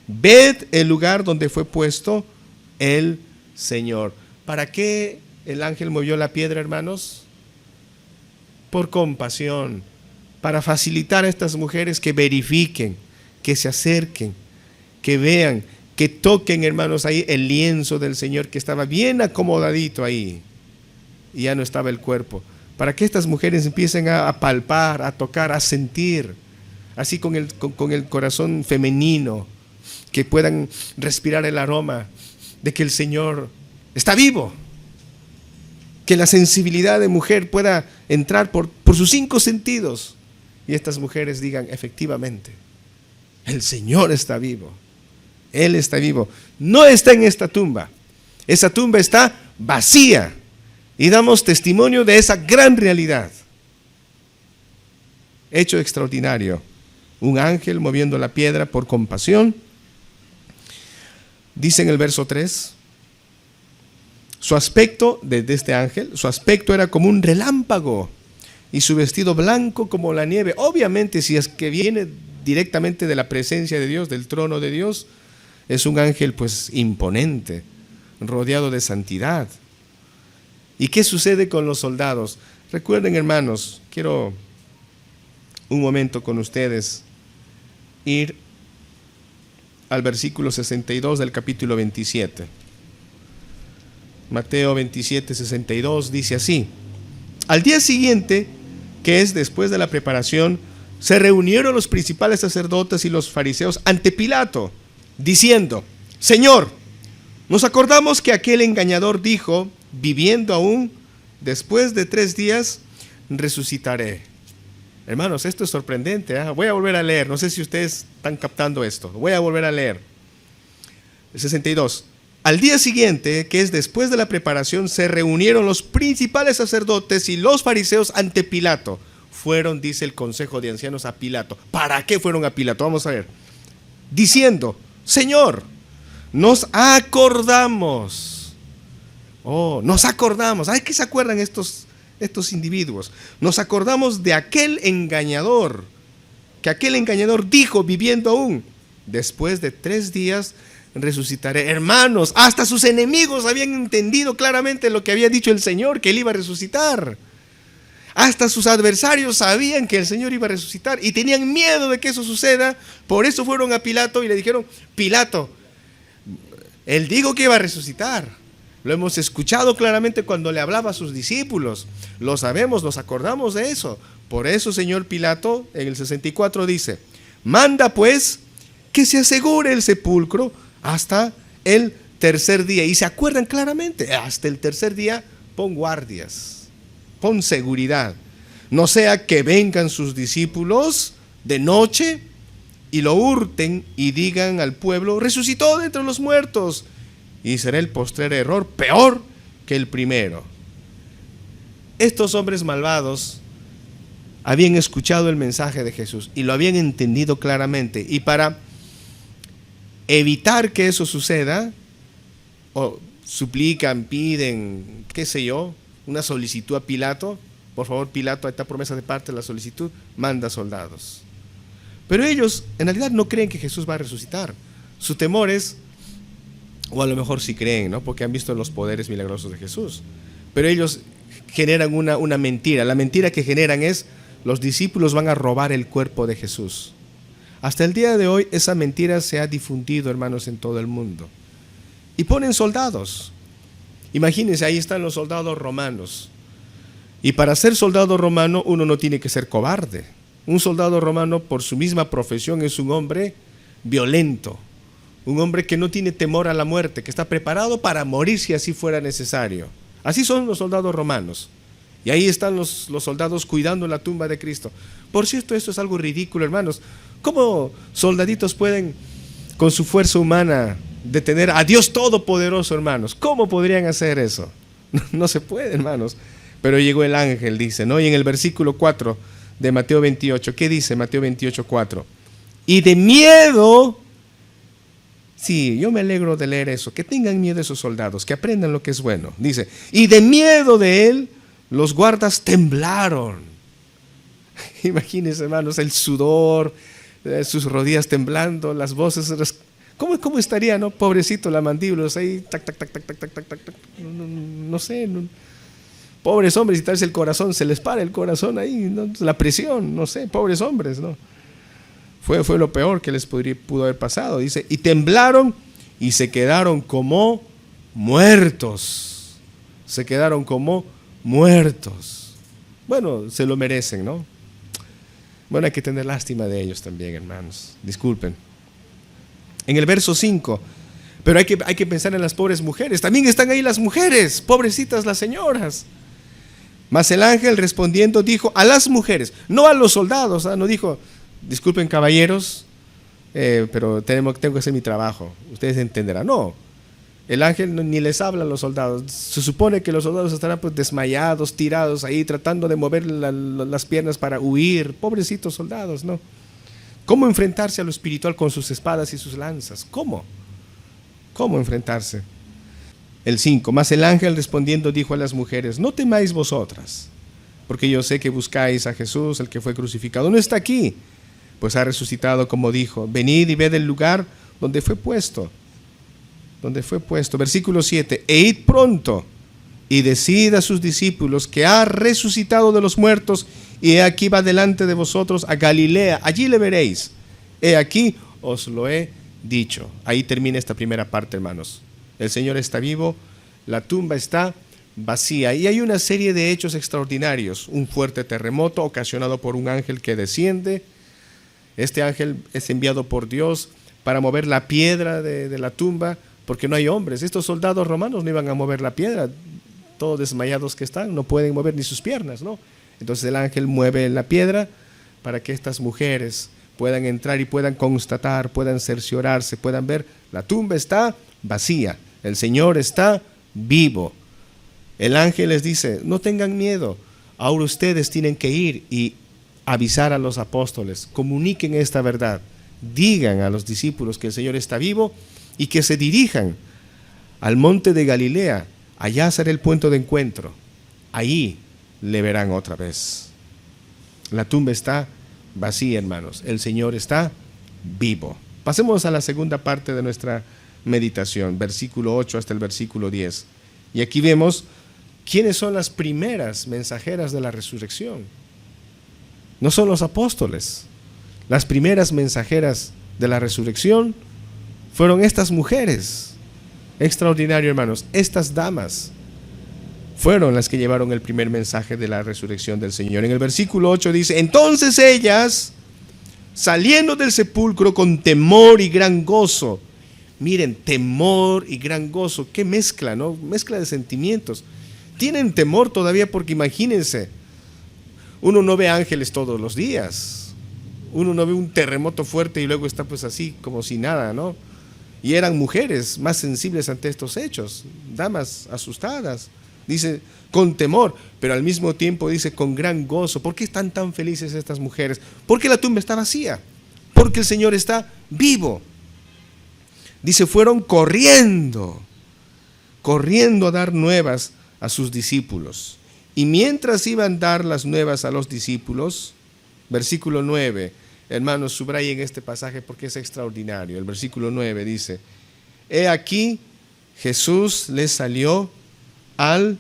ved el lugar donde fue puesto el Señor. ¿Para qué el ángel movió la piedra, hermanos? Por compasión, para facilitar a estas mujeres que verifiquen, que se acerquen, que vean, que toquen, hermanos, ahí el lienzo del Señor, que estaba bien acomodadito ahí y ya no estaba el cuerpo, para que estas mujeres empiecen a palpar, a tocar, a sentir, así con el corazón femenino, que puedan respirar el aroma de que el Señor está vivo, que la sensibilidad de mujer pueda entrar por sus 5 sentidos y estas mujeres digan: efectivamente, el Señor está vivo, Él está vivo, no está en esta tumba, esa tumba está vacía, y damos testimonio de esa gran realidad. Hecho extraordinario, un ángel moviendo la piedra por compasión. Dice en el verso 3, su aspecto, de este ángel, su aspecto era como un relámpago y su vestido blanco como la nieve. Obviamente, si es que viene directamente de la presencia de Dios, del trono de Dios, es un ángel pues imponente, rodeado de santidad. ¿Y qué sucede con los soldados? Recuerden, hermanos, quiero un momento con ustedes ir al versículo 62 del capítulo 27. Mateo 27, 62 dice así: al día siguiente, que es después de la preparación, se reunieron los principales sacerdotes y los fariseos ante Pilato, diciendo: Señor, nos acordamos que aquel engañador dijo, viviendo aún, después de 3 días resucitaré. Hermanos, esto es sorprendente, ¿eh? Voy a volver a leer, no sé si ustedes están captando esto, voy a volver a leer. El 62. Al día siguiente, que es después de la preparación, se reunieron los principales sacerdotes y los fariseos ante Pilato. Fueron, dice el consejo de ancianos, a Pilato. ¿Para qué fueron a Pilato? Vamos a ver. Diciendo: Señor, nos acordamos. Nos acordamos. Ay, ¿qué se acuerdan estos individuos? Nos acordamos de aquel engañador, que aquel engañador dijo, viviendo aún, después de 3 días resucitaré. Hermanos, hasta sus enemigos habían entendido claramente lo que había dicho el Señor, que Él iba a resucitar. Hasta sus adversarios sabían que el Señor iba a resucitar y tenían miedo de que eso suceda. Por eso fueron a Pilato y le dijeron: Pilato, Él dijo que iba a resucitar. Lo hemos escuchado claramente cuando le hablaba a sus discípulos. Lo sabemos, nos acordamos de eso. Por eso, señor Pilato, en el 64 dice: manda pues que se asegure el sepulcro hasta el 3er día. Y se acuerdan claramente, hasta el 3er día pon guardias, pon seguridad. No sea que vengan sus discípulos de noche y lo hurten y digan al pueblo: resucitó de entre los muertos. Y será el postrer error peor que el primero. Estos hombres malvados habían escuchado el mensaje de Jesús y lo habían entendido claramente. Y para evitar que eso suceda, suplican, piden, qué sé yo, una solicitud a Pilato. Por favor, Pilato, esta promesa de parte de la solicitud, manda soldados. Pero ellos en realidad no creen que Jesús va a resucitar. Su temor es O a lo mejor sí creen, ¿no? Porque han visto los poderes milagrosos de Jesús. Pero ellos generan una mentira. La mentira que generan es: los discípulos van a robar el cuerpo de Jesús. Hasta el día de hoy esa mentira se ha difundido, hermanos, en todo el mundo. Y ponen soldados. Imagínense, ahí están los soldados romanos. Y para ser soldado romano uno no tiene que ser cobarde. Un soldado romano, por su misma profesión, es un hombre violento. Un hombre que no tiene temor a la muerte, que está preparado para morir si así fuera necesario. Así son los soldados romanos. Y ahí están los soldados cuidando la tumba de Cristo. Por cierto, esto es algo ridículo, hermanos. ¿Cómo soldaditos pueden, con su fuerza humana, detener a Dios Todopoderoso, hermanos? ¿Cómo podrían hacer eso? No se puede, hermanos. Pero llegó el ángel, dice, ¿no? Y en el versículo 4 de Mateo 28, ¿qué dice Mateo 28, 4? Y de miedo, sí, yo me alegro de leer eso, que tengan miedo esos soldados, que aprendan lo que es bueno. Dice, y de miedo de él, los guardas temblaron. Imagínense, hermanos, el sudor, sus rodillas temblando, las voces. ¿Cómo estaría, no? Pobrecito, la mandíbula ahí, tac, tac, tac, tac, tac, tac, tac, tac, tac. No sé. Pobres hombres, y tal vez el corazón, se les para el corazón ahí, ¿no? La presión, no sé, pobres hombres, ¿no? Fue lo peor que les pudo haber pasado. Dice, y temblaron y se quedaron como muertos. Se quedaron como muertos. Bueno, se lo merecen, ¿no? Bueno, hay que tener lástima de ellos también, hermanos. Disculpen. En el verso 5, pero hay que pensar en las pobres mujeres. También están ahí las mujeres, pobrecitas las señoras. Mas el ángel respondiendo dijo a las mujeres, no a los soldados, ¿ah? No dijo, disculpen caballeros, pero tengo que hacer mi trabajo, ustedes entenderán. No, el ángel ni les habla a los soldados. Se supone que los soldados estarán pues desmayados, tirados ahí, tratando de mover las piernas para huir. Pobrecitos soldados, ¿no? ¿Cómo enfrentarse a lo espiritual con sus espadas y sus lanzas? ¿Cómo enfrentarse? El 5, mas el ángel respondiendo dijo a las mujeres, no temáis vosotras, porque yo sé que buscáis a Jesús, el que fue crucificado. No está aquí, pues ha resucitado como dijo. Venid y ved el lugar donde fue puesto. Versículo 7, e id pronto y decid a sus discípulos que ha resucitado de los muertos, y he aquí va delante de vosotros a Galilea, allí le veréis. He aquí os lo he dicho. Ahí termina esta primera parte, hermanos. El Señor está vivo, la tumba está vacía, y hay una serie de hechos extraordinarios. Un fuerte terremoto ocasionado por un ángel que desciende. Este ángel es enviado por Dios para mover la piedra de la tumba, porque no hay hombres. Estos soldados romanos no iban a mover la piedra, todos desmayados que están, no pueden mover ni sus piernas, ¿no? Entonces el ángel mueve la piedra para que estas mujeres puedan entrar y puedan constatar, puedan cerciorarse, puedan ver, la tumba está vacía, el Señor está vivo. El ángel les dice, no tengan miedo, ahora ustedes tienen que ir y avisar a los apóstoles, comuniquen esta verdad, digan a los discípulos que el Señor está vivo y que se dirijan al monte de Galilea, allá será el punto de encuentro, ahí le verán otra vez. La tumba está vacía, hermanos, el Señor está vivo. Pasemos a la segunda parte de nuestra meditación, versículo 8 hasta el versículo 10. Y aquí vemos quiénes son las primeras mensajeras de la resurrección. No son los apóstoles. Las primeras mensajeras de la resurrección fueron estas mujeres. Extraordinario, hermanos. Estas damas fueron las que llevaron el primer mensaje de la resurrección del Señor. En el versículo 8 dice, entonces ellas, saliendo del sepulcro con temor y gran gozo. Miren, temor y gran gozo, qué mezcla, ¿no? Mezcla de sentimientos. Tienen temor todavía porque imagínense, uno no ve ángeles todos los días. Uno no ve un terremoto fuerte y luego está pues así como si nada, ¿no? Y eran mujeres más sensibles ante estos hechos, damas asustadas. Dice con temor, pero al mismo tiempo dice con gran gozo. ¿Por qué están tan felices estas mujeres? Porque la tumba está vacía, porque el Señor está vivo. Dice, fueron corriendo a dar nuevas a sus discípulos. Y mientras iban a dar las nuevas a los discípulos, versículo 9, hermanos, subrayen este pasaje porque es extraordinario. El versículo 9 dice, he aquí Jesús les salió al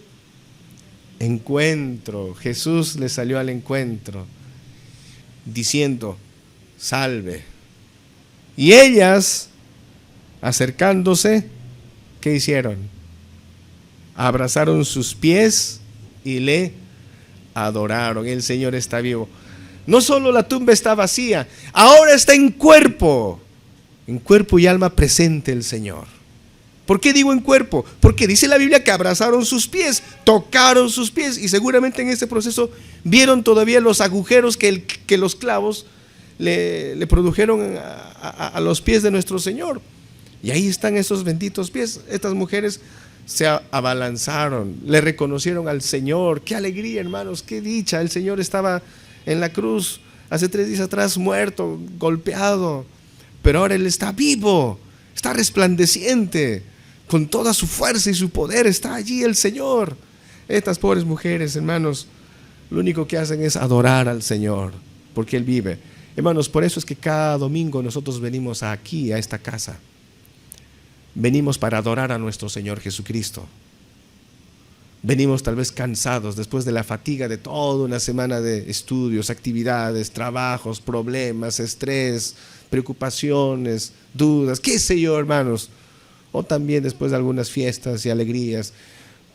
encuentro. Jesús les salió al encuentro, diciendo: salve. Y ellas, acercándose, ¿qué hicieron? Abrazaron sus pies y le adoraron. El Señor está vivo. No solo la tumba está vacía, ahora está en cuerpo y alma presente el Señor. ¿Por qué digo en cuerpo? Porque dice la Biblia que abrazaron sus pies, tocaron sus pies, y seguramente en este proceso vieron todavía los agujeros que los clavos le produjeron a los pies de nuestro Señor. Y ahí están esos benditos pies. Estas mujeres se abalanzaron, le reconocieron al Señor. ¡Qué alegría, hermanos! ¡Qué dicha! El Señor estaba en la cruz hace 3 días atrás, muerto, golpeado, pero ahora Él está vivo, está resplandeciente, con toda su fuerza y su poder está allí el Señor. Estas pobres mujeres, hermanos, lo único que hacen es adorar al Señor, porque Él vive. Hermanos, por eso es que cada domingo nosotros venimos aquí, a esta casa. Venimos para adorar a nuestro Señor Jesucristo. Venimos tal vez cansados después de la fatiga de toda una semana de estudios, actividades, trabajos, problemas, estrés, preocupaciones, dudas, qué sé yo, hermanos. O también después de algunas fiestas y alegrías.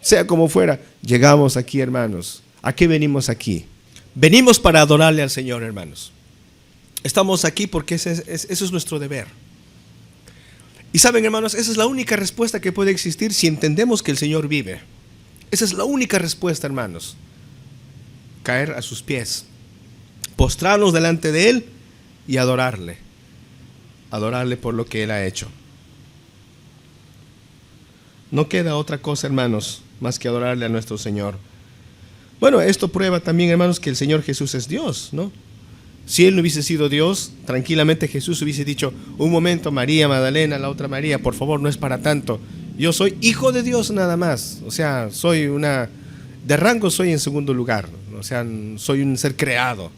Sea como fuera, llegamos aquí, hermanos. ¿A qué venimos aquí? Venimos para adorarle al Señor, hermanos. Estamos aquí porque eso es nuestro deber. Y saben, hermanos, esa es la única respuesta que puede existir si entendemos que el Señor vive. Esa es la única respuesta, hermanos. Caer a sus pies, postrarnos delante de Él y adorarle. Adorarle por lo que Él ha hecho. No queda otra cosa, hermanos, más que adorarle a nuestro Señor. Bueno, esto prueba también, hermanos, que el Señor Jesús es Dios, ¿no? Si Él no hubiese sido Dios, tranquilamente Jesús hubiese dicho: un momento, María Magdalena, la otra María, por favor, no es para tanto. Yo soy hijo de Dios nada más. O sea, de rango soy en segundo lugar. O sea, soy un ser creado.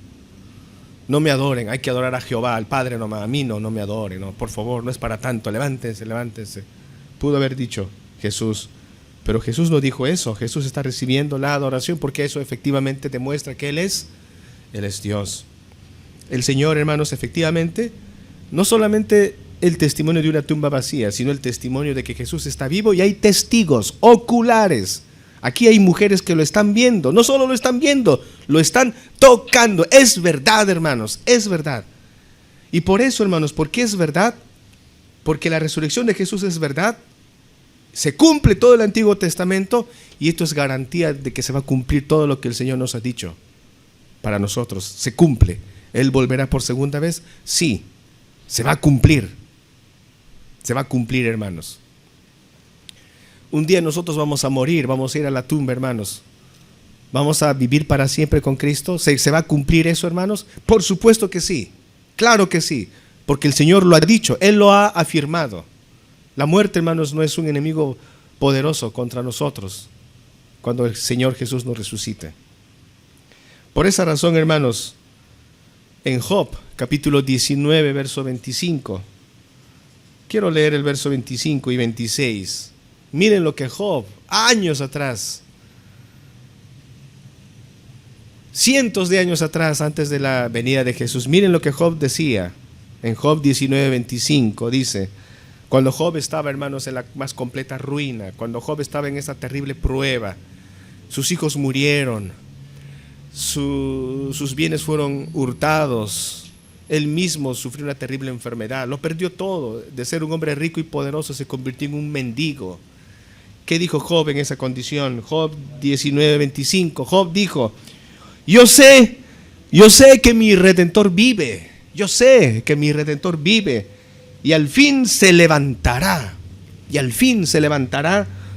No me adoren, hay que adorar a Jehová, al Padre nomás. A mí no me adoren, no, por favor, no es para tanto. Levántense. Pudo haber dicho Jesús, pero Jesús no dijo eso. Jesús está recibiendo la adoración porque eso efectivamente demuestra que Él es Dios. El Señor, hermanos, efectivamente, no solamente el testimonio de una tumba vacía, sino el testimonio de que Jesús está vivo, y hay testigos oculares. Aquí hay mujeres que lo están viendo, no solo lo están viendo, lo están tocando. Es verdad, hermanos, es verdad. Y por eso, hermanos, ¿por qué es verdad? Porque la resurrección de Jesús es verdad. Se cumple todo el Antiguo Testamento, y esto es garantía de que se va a cumplir todo lo que el Señor nos ha dicho para nosotros. Se cumple. ¿Él volverá por segunda vez? Sí, se va a cumplir. Se va a cumplir, hermanos. Un día nosotros vamos a morir, vamos a ir a la tumba, hermanos. ¿Vamos a vivir para siempre con Cristo? ¿Se va a cumplir eso, hermanos? Por supuesto que sí, claro que sí, porque el Señor lo ha dicho, Él lo ha afirmado. La muerte, hermanos, no es un enemigo poderoso contra nosotros cuando el Señor Jesús nos resucite. Por esa razón, hermanos, en Job, capítulo 19, verso 25. Quiero leer el verso 25 y 26. Miren lo que Job, años atrás, cientos de años atrás, antes de la venida de Jesús, miren lo que Job decía. En Job 19, 25 dice: cuando Job estaba, hermanos, en la más completa ruina, cuando Job estaba en esa terrible prueba, sus hijos murieron, sus bienes fueron hurtados, él mismo sufrió una terrible enfermedad, lo perdió todo. De ser un hombre rico y poderoso se convirtió en un mendigo. ¿Qué dijo Job en esa condición? Job 19:25. Job dijo: yo sé que mi Redentor vive, yo sé que mi Redentor vive, y al fin se levantará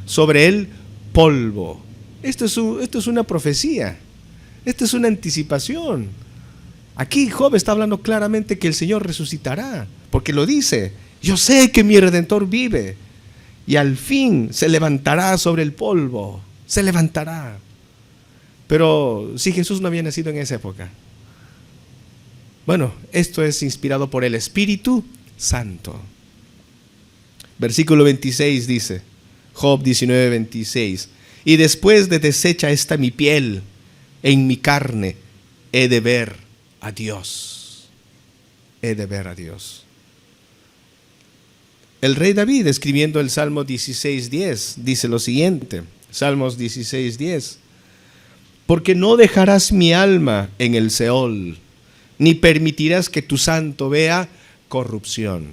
sobre el polvo. Esto es una profecía. Esta es una anticipación. Aquí Job está hablando claramente que el Señor resucitará, porque lo dice: yo sé que mi Redentor vive, y al fin se levantará sobre el polvo, se levantará. Pero si Jesús no había nacido en esa época. Bueno, esto es inspirado por el Espíritu Santo. Versículo 26 dice: Job 19:26. Y después de deshecha esta mi piel, en mi carne he de ver a Dios. He de ver a Dios. El rey David, escribiendo el Salmo 16:10, dice lo siguiente. Salmos 16:10. Porque no dejarás mi alma en el Seol, ni permitirás que tu santo vea corrupción.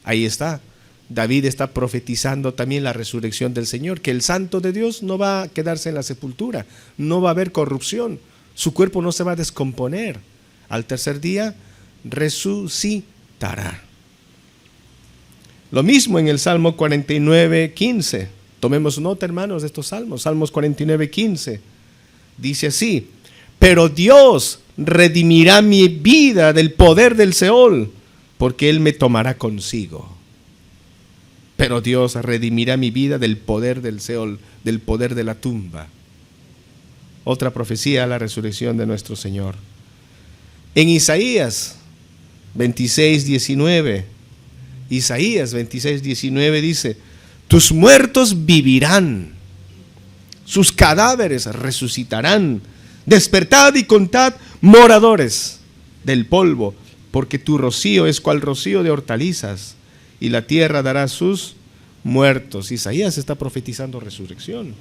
Ahí está. David está profetizando también la resurrección del Señor, que el santo de Dios no va a quedarse en la sepultura, no va a haber corrupción, su cuerpo no se va a descomponer. Al tercer día resucitará. Lo mismo en el Salmo 49:15. Tomemos nota, hermanos, de estos salmos. Salmos 49:15. Dice así: pero Dios redimirá mi vida del poder del Seol, porque Él me tomará consigo. Pero Dios redimirá mi vida del poder del Seol, del poder de la tumba. Otra profecía a la resurrección de nuestro Señor. En Isaías 26:19, Isaías 26:19 dice: tus muertos vivirán, sus cadáveres resucitarán. Despertad y contad, moradores del polvo, porque tu rocío es cual rocío de hortalizas, y la tierra dará sus muertos. Isaías está profetizando resurrección.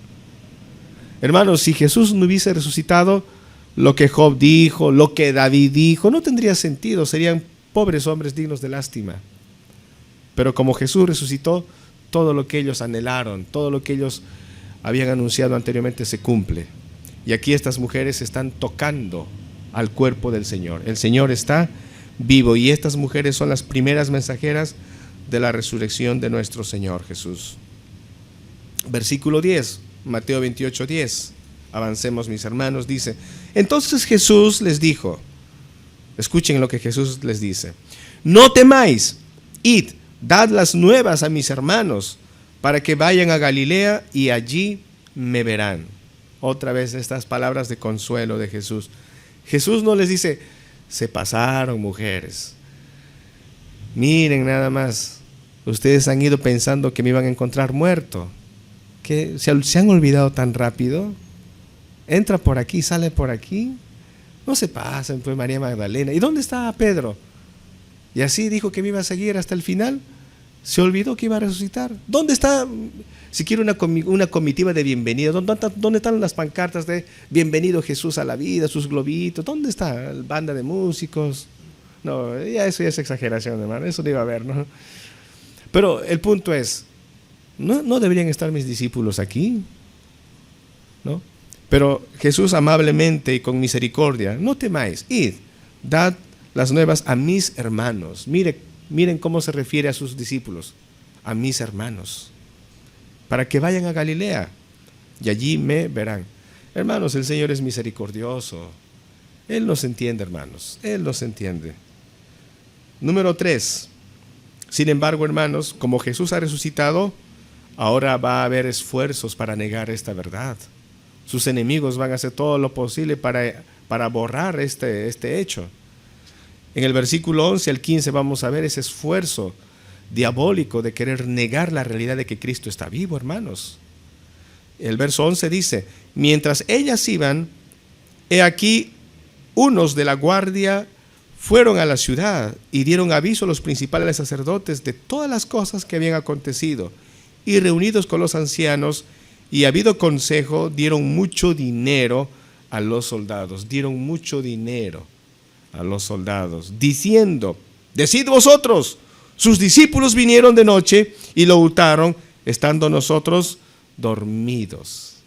Hermanos, si Jesús no hubiese resucitado, lo que Job dijo, lo que David dijo, no tendría sentido, serían pobres hombres dignos de lástima. Pero como Jesús resucitó, todo lo que ellos anhelaron, todo lo que ellos habían anunciado anteriormente se cumple. Y aquí estas mujeres están tocando al cuerpo del Señor. El Señor está vivo y estas mujeres son las primeras mensajeras de la resurrección de nuestro Señor Jesús. Versículo 10, Mateo 28:10. Avancemos, mis hermanos. Dice: entonces Jesús les dijo, escuchen lo que Jesús les dice: no temáis, id, dad las nuevas a mis hermanos, para que vayan a Galilea y allí me verán. Otra vez estas palabras de consuelo de Jesús. Jesús no les dice: se pasaron, mujeres. Miren nada más, ustedes han ido pensando que me iban a encontrar muerto. ¿Que se han olvidado tan rápido? Entra por aquí, sale por aquí. No se pasen, pues, María Magdalena. ¿Y dónde está Pedro? Y así dijo que me iba a seguir hasta el final. Se olvidó que iba a resucitar. ¿Dónde está, si quiere, una comitiva de bienvenida? ¿Dónde están las pancartas de bienvenido Jesús a la vida, sus globitos? ¿Dónde está la banda de músicos? No, ya eso ya es exageración, hermano. Eso no iba a haber, ¿no? Pero el punto es, ¿no deberían estar mis discípulos aquí? ¿No? Pero Jesús amablemente y con misericordia: no temáis, id, dad las nuevas a mis hermanos. Miren cómo se refiere a sus discípulos: a mis hermanos, para que vayan a Galilea y allí me verán. Hermanos, el Señor es misericordioso. Él nos entiende, hermanos, Él nos entiende. Número 3. Sin embargo, hermanos, como Jesús ha resucitado, ahora va a haber esfuerzos para negar esta verdad. Sus enemigos van a hacer todo lo posible para borrar este hecho. En el versículo 11 al 15 vamos a ver ese esfuerzo diabólico de querer negar la realidad de que Cristo está vivo, hermanos. El verso 11 dice: mientras ellas iban, he aquí unos de la guardia fueron a la ciudad y dieron aviso a los principales sacerdotes de todas las cosas que habían acontecido, y reunidos con los ancianos y habido consejo, dieron mucho dinero a los soldados. Dieron mucho dinero a los soldados, diciendo: decid vosotros, sus discípulos vinieron de noche y lo hurtaron, estando nosotros dormidos.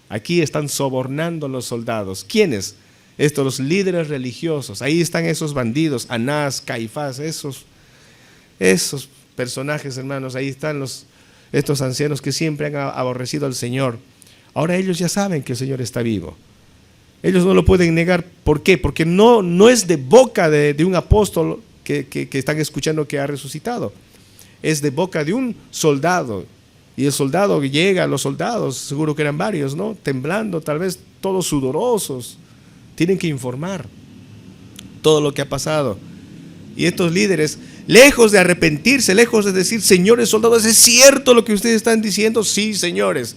Aquí están sobornando a los soldados. ¿Quiénes? Estos, los líderes religiosos. Ahí están esos bandidos, Anás, Caifás, esos personajes, hermanos. Ahí están estos ancianos que siempre han aborrecido al Señor. Ahora ellos ya saben que el Señor está vivo. Ellos no lo pueden negar. ¿Por qué? Porque no es de boca de un apóstol que están escuchando que ha resucitado. Es de boca de un soldado. Y el soldado llega, los soldados, seguro que eran varios, ¿no? Temblando, tal vez todos sudorosos. Tienen que informar todo lo que ha pasado. Y estos líderes lejos de arrepentirse, lejos de decir, señores soldados, ¿es cierto lo que ustedes están diciendo? Sí, señores.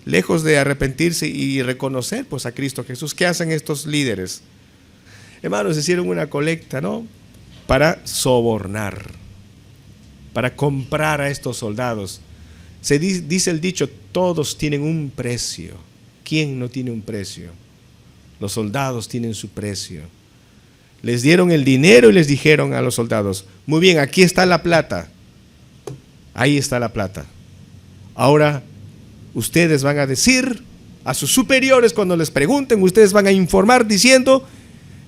Lejos de arrepentirse y reconocer pues a Cristo Jesús. ¿Qué hacen estos líderes? Hermanos, hicieron una colecta, ¿no? Para sobornar, para comprar a estos soldados. Dice el dicho, todos tienen un precio. ¿Quién no tiene un precio? Los soldados tienen su precio. Les dieron el dinero y les dijeron a los soldados, muy bien, aquí está la plata. Ahí está la plata. Ahora ustedes van a decir a sus superiores cuando les pregunten, ustedes van a informar diciendo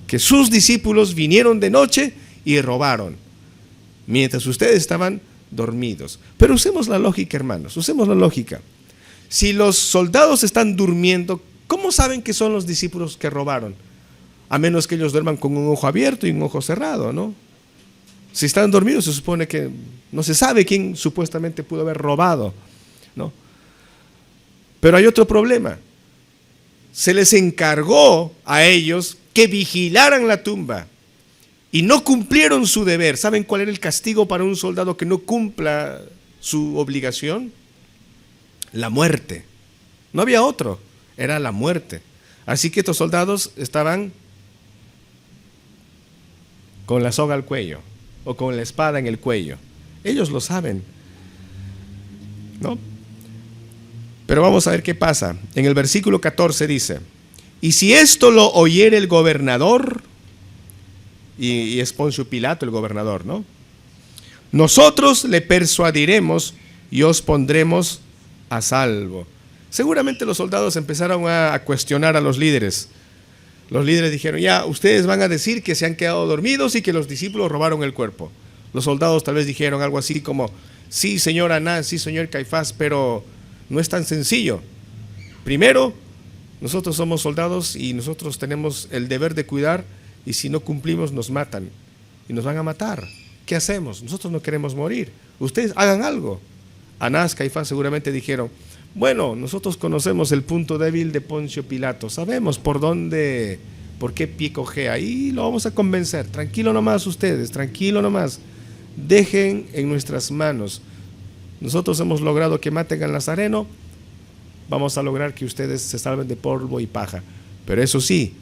que sus discípulos vinieron de noche y robaron, mientras ustedes estaban dormidos. Pero usemos la lógica, hermanos, usemos la lógica. Si los soldados están durmiendo, ¿cómo saben que son los discípulos que robaron? A menos que ellos duerman con un ojo abierto y un ojo cerrado, ¿no? Si están dormidos, se supone que no se sabe quién supuestamente pudo haber robado, ¿no? Pero hay otro problema. Se les encargó a ellos que vigilaran la tumba y no cumplieron su deber. ¿Saben cuál era el castigo para un soldado que no cumpla su obligación? La muerte. No había otro, era la muerte. Así que estos soldados estaban con la soga al cuello o con la espada en el cuello. Ellos lo saben, ¿no? Pero vamos a ver qué pasa. En el versículo 14 dice, y si esto lo oyere el gobernador, y es Poncio Pilato el gobernador, ¿no? Nosotros le persuadiremos y os pondremos a salvo. Seguramente los soldados empezaron a cuestionar a los líderes. Los líderes dijeron, ya, ustedes van a decir que se han quedado dormidos y que los discípulos robaron el cuerpo. Los soldados tal vez dijeron algo así como, sí, señor Anás, sí, señor Caifás, pero no es tan sencillo. Primero, nosotros somos soldados y nosotros tenemos el deber de cuidar, y si no cumplimos nos matan y nos van a matar. ¿Qué hacemos? Nosotros no queremos morir. Ustedes hagan algo. Anás, Caifás seguramente dijeron, bueno, nosotros conocemos el punto débil de Poncio Pilato, sabemos por qué pie cojea, y lo vamos a convencer. Tranquilo nomás ustedes, tranquilo nomás, dejen en nuestras manos. Nosotros hemos logrado que maten al Nazareno, vamos a lograr que ustedes se salven de polvo y paja. Pero eso sí,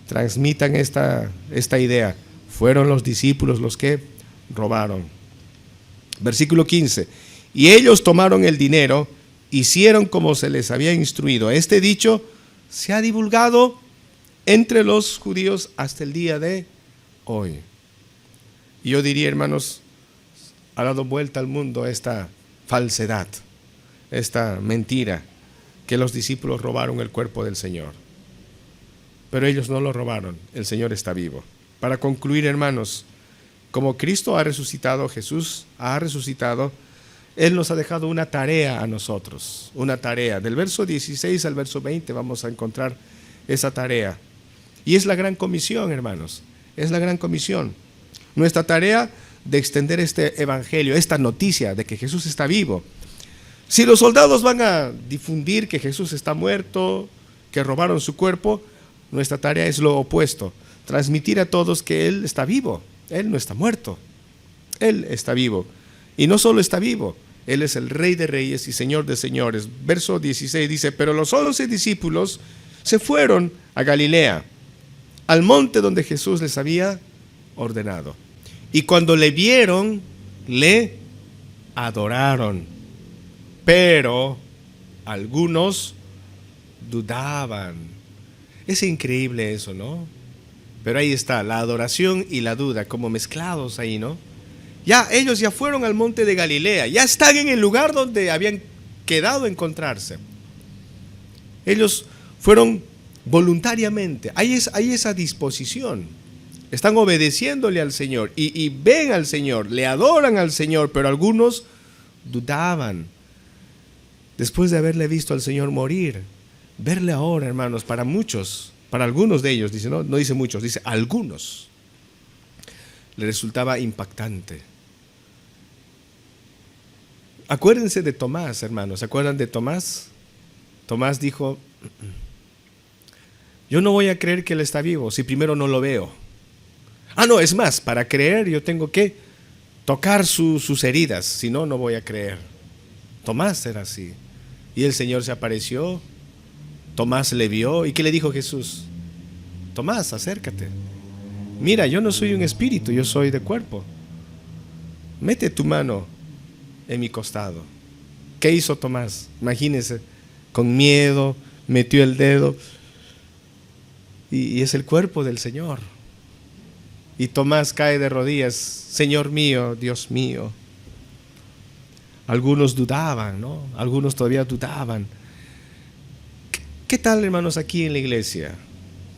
transmitan esta idea, fueron los discípulos los que robaron. Versículo 15, y ellos tomaron el dinero, hicieron como se les había instruido. Este dicho se ha divulgado entre los judíos hasta el día de hoy. Y yo diría, hermanos, ha dado vuelta al mundo esta falsedad, esta mentira, que los discípulos robaron el cuerpo del Señor. Pero ellos no lo robaron, el Señor está vivo. Para concluir, hermanos, como Cristo ha resucitado, Jesús ha resucitado, Él nos ha dejado una tarea a nosotros, una tarea. Del verso 16 al verso 20 vamos a encontrar esa tarea. Y es la gran comisión, hermanos, es la gran comisión. Nuestra tarea de extender este evangelio, esta noticia de que Jesús está vivo. Si los soldados van a difundir que Jesús está muerto, que robaron su cuerpo, nuestra tarea es lo opuesto, transmitir a todos que Él está vivo, Él no está muerto, Él está vivo. Y no solo está vivo, Él es el Rey de Reyes y Señor de Señores. Verso 16 dice, pero los 11 discípulos se fueron a Galilea, al monte donde Jesús les había ordenado. Y cuando le vieron, le adoraron. Pero algunos dudaban. Es increíble eso, ¿no? Pero ahí está, la adoración y la duda, como mezclados ahí, ¿no? Ellos ya fueron al monte de Galilea, ya están en el lugar donde habían quedado a encontrarse. Ellos fueron voluntariamente, hay esa disposición. Están obedeciéndole al Señor y ven al Señor, le adoran al Señor, pero algunos dudaban. Después de haberle visto al Señor morir, verle ahora, hermanos, para muchos, para algunos de ellos, dice, no dice muchos, dice algunos, le resultaba impactante. Acuérdense de Tomás, hermanos, ¿se acuerdan de Tomás? Tomás dijo, yo no voy a creer que Él está vivo si primero no lo veo. No, es más, para creer yo tengo que tocar sus heridas, si no, no voy a creer. Tomás era así. Y el Señor se apareció, Tomás le vio, ¿y qué le dijo Jesús? Tomás, acércate. Mira, yo no soy un espíritu, yo soy de cuerpo. Mete tu mano en mi costado. ¿Qué hizo Tomás? Imagínense, con miedo, metió el dedo y es el cuerpo del Señor. Y Tomás cae de rodillas, Señor mío, Dios mío. Algunos dudaban, ¿no? Algunos todavía dudaban. ¿Qué tal, hermanos, aquí en la iglesia?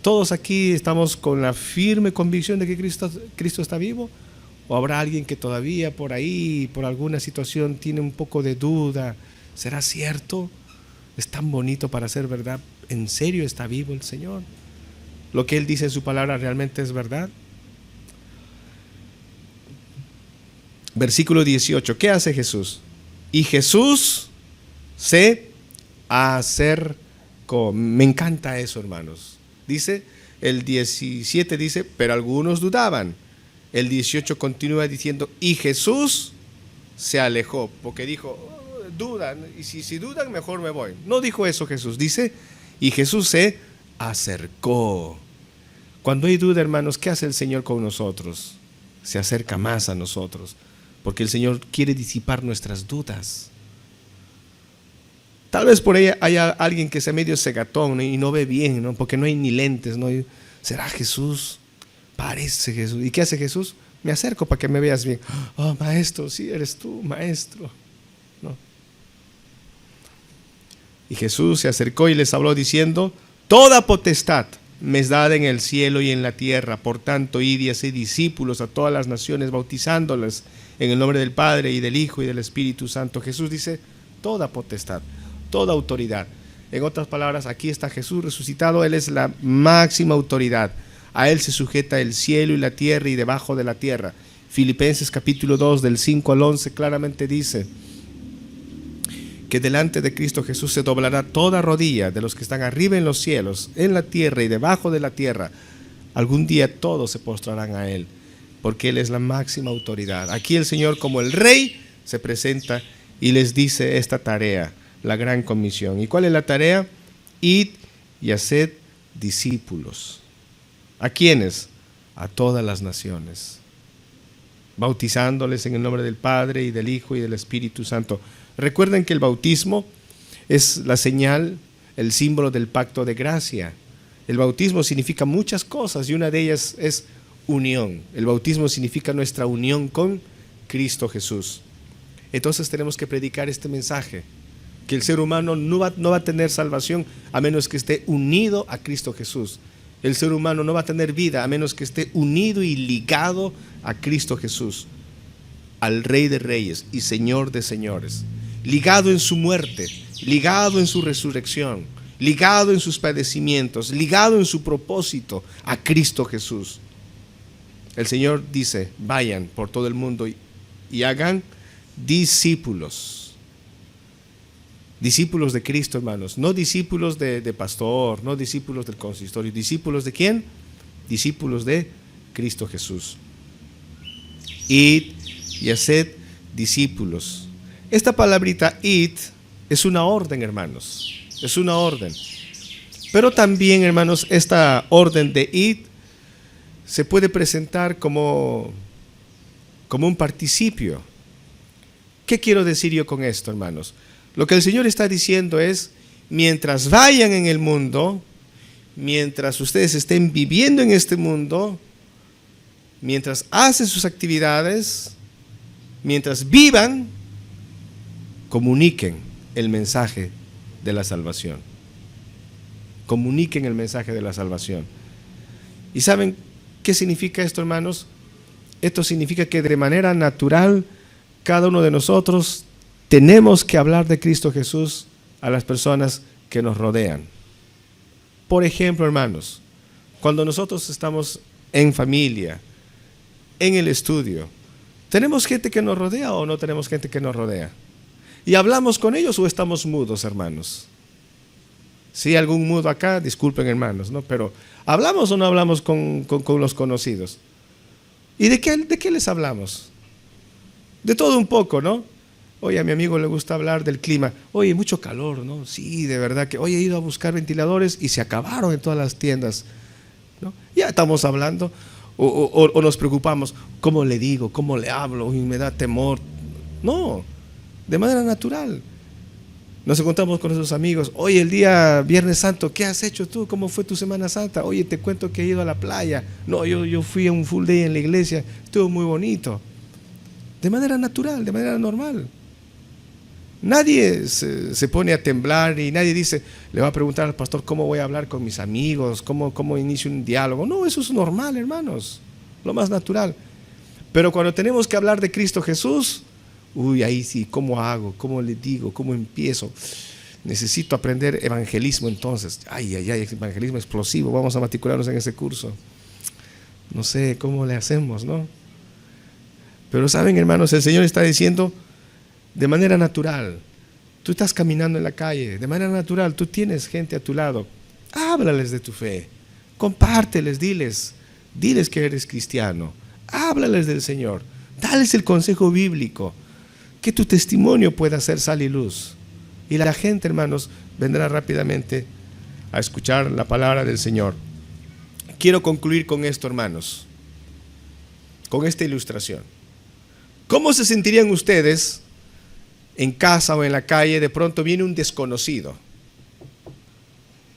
¿Todos aquí estamos con la firme convicción de que Cristo está vivo? ¿O habrá alguien que todavía por ahí, por alguna situación, tiene un poco de duda? ¿Será cierto? ¿Es tan bonito para ser verdad? ¿En serio está vivo el Señor? ¿Lo que Él dice en su palabra realmente es verdad? Versículo 18. ¿Qué hace Jesús? Y Jesús se acercó. Me encanta eso, hermanos. Dice, el 17 dice, pero algunos dudaban. El 18 continúa diciendo, y Jesús se alejó, porque dijo, dudan, y si dudan, mejor me voy. No dijo eso Jesús, dice, y Jesús se acercó. Cuando hay duda, hermanos, ¿qué hace el Señor con nosotros? Se acerca más a nosotros, porque el Señor quiere disipar nuestras dudas. Tal vez por ahí haya alguien que sea medio cegatón, ¿no? Y no ve bien, ¿no? Porque no hay ni lentes, ¿no? ¿Será Jesús? Parece Jesús. ¿Y qué hace Jesús? Me acerco para que me veas bien. Oh, maestro, sí eres tú, maestro. ¿No? Y Jesús se acercó y les habló diciendo, toda potestad me es dada en el cielo y en la tierra. Por tanto, id y haced discípulos a todas las naciones, bautizándoles en el nombre del Padre y del Hijo y del Espíritu Santo. Jesús dice, toda potestad, toda autoridad. En otras palabras, aquí está Jesús resucitado, Él es la máxima autoridad. A Él se sujeta el cielo y la tierra y debajo de la tierra. Filipenses capítulo 2 del 5 al 11 claramente dice que delante de Cristo Jesús se doblará toda rodilla de los que están arriba en los cielos, en la tierra y debajo de la tierra. Algún día todos se postrarán a Él, porque Él es la máxima autoridad. Aquí el Señor, como el Rey, se presenta y les dice esta tarea, la gran comisión. ¿Y cuál es la tarea? Id y haced discípulos. ¿A quiénes? A todas las naciones, bautizándoles en el nombre del Padre y del Hijo y del Espíritu Santo. Recuerden que el bautismo es la señal, el símbolo del pacto de gracia. El bautismo significa muchas cosas y una de ellas es unión. El bautismo significa nuestra unión con Cristo Jesús. Entonces tenemos que predicar este mensaje, que el ser humano no va a tener salvación a menos que esté unido a Cristo Jesús. El ser humano no va a tener vida a menos que esté unido y ligado a Cristo Jesús, al Rey de Reyes y Señor de Señores, ligado en su muerte, ligado en su resurrección, ligado en sus padecimientos, ligado en su propósito a Cristo Jesús. El Señor dice, vayan por todo el mundo y hagan discípulos. Discípulos de Cristo, hermanos, no discípulos de pastor, no discípulos del consistorio. ¿Discípulos de quién? Discípulos de Cristo Jesús. Id y haced discípulos. Esta palabrita id es una orden, hermanos, es una orden. Pero también, hermanos, esta orden de id se puede presentar como un participio. ¿Qué quiero decir yo con esto, hermanos? Lo que el Señor está diciendo es, mientras vayan en el mundo, mientras ustedes estén viviendo en este mundo, mientras hacen sus actividades, mientras vivan, comuniquen el mensaje de la salvación. Comuniquen el mensaje de la salvación. ¿Y saben qué significa esto, hermanos? Esto significa que de manera natural, cada uno de nosotros tenemos que hablar de Cristo Jesús a las personas que nos rodean. Por ejemplo, hermanos, cuando nosotros estamos en familia, en el estudio, ¿tenemos gente que nos rodea o no tenemos gente que nos rodea? ¿Y hablamos con ellos o estamos mudos, hermanos? Si hay algún mudo acá, disculpen, hermanos, ¿no? Pero ¿hablamos o no hablamos con los conocidos? ¿Y de qué les hablamos? De todo un poco, ¿no? Oye, a mi amigo le gusta hablar del clima. Oye, mucho calor, ¿no? Sí, de verdad que hoy he ido a buscar ventiladores y se acabaron en todas las tiendas, ¿no? Ya estamos hablando o nos preocupamos. ¿Cómo le digo? ¿Cómo le hablo? Uy, me da temor. No, de manera natural. Nos encontramos con nuestros amigos. Oye, el día Viernes Santo, ¿qué has hecho tú? ¿Cómo fue tu Semana Santa? Oye, te cuento que he ido a la playa. No, yo fui a un full day en la iglesia. Estuvo muy bonito. De manera natural, de manera normal. Nadie se pone a temblar y nadie dice, le va a preguntar al pastor cómo voy a hablar con mis amigos, cómo inicio un diálogo. No, eso es normal, hermanos, lo más natural. Pero cuando tenemos que hablar de Cristo Jesús, uy, ahí sí, ¿cómo hago? ¿Cómo le digo? ¿Cómo empiezo? Necesito aprender evangelismo entonces. Ay, evangelismo explosivo, vamos a matricularnos en ese curso. No sé cómo le hacemos, ¿no? Pero saben, hermanos, el Señor está diciendo, de manera natural, tú estás caminando en la calle, de manera natural, tú tienes gente a tu lado, háblales de tu fe, compárteles, diles que eres cristiano, háblales del Señor, dales el consejo bíblico, que tu testimonio pueda ser sal y luz. Y la gente, hermanos, vendrá rápidamente a escuchar la palabra del Señor. Quiero concluir con esto, hermanos, con esta ilustración. ¿Cómo se sentirían ustedes en casa o en la calle? De pronto viene un desconocido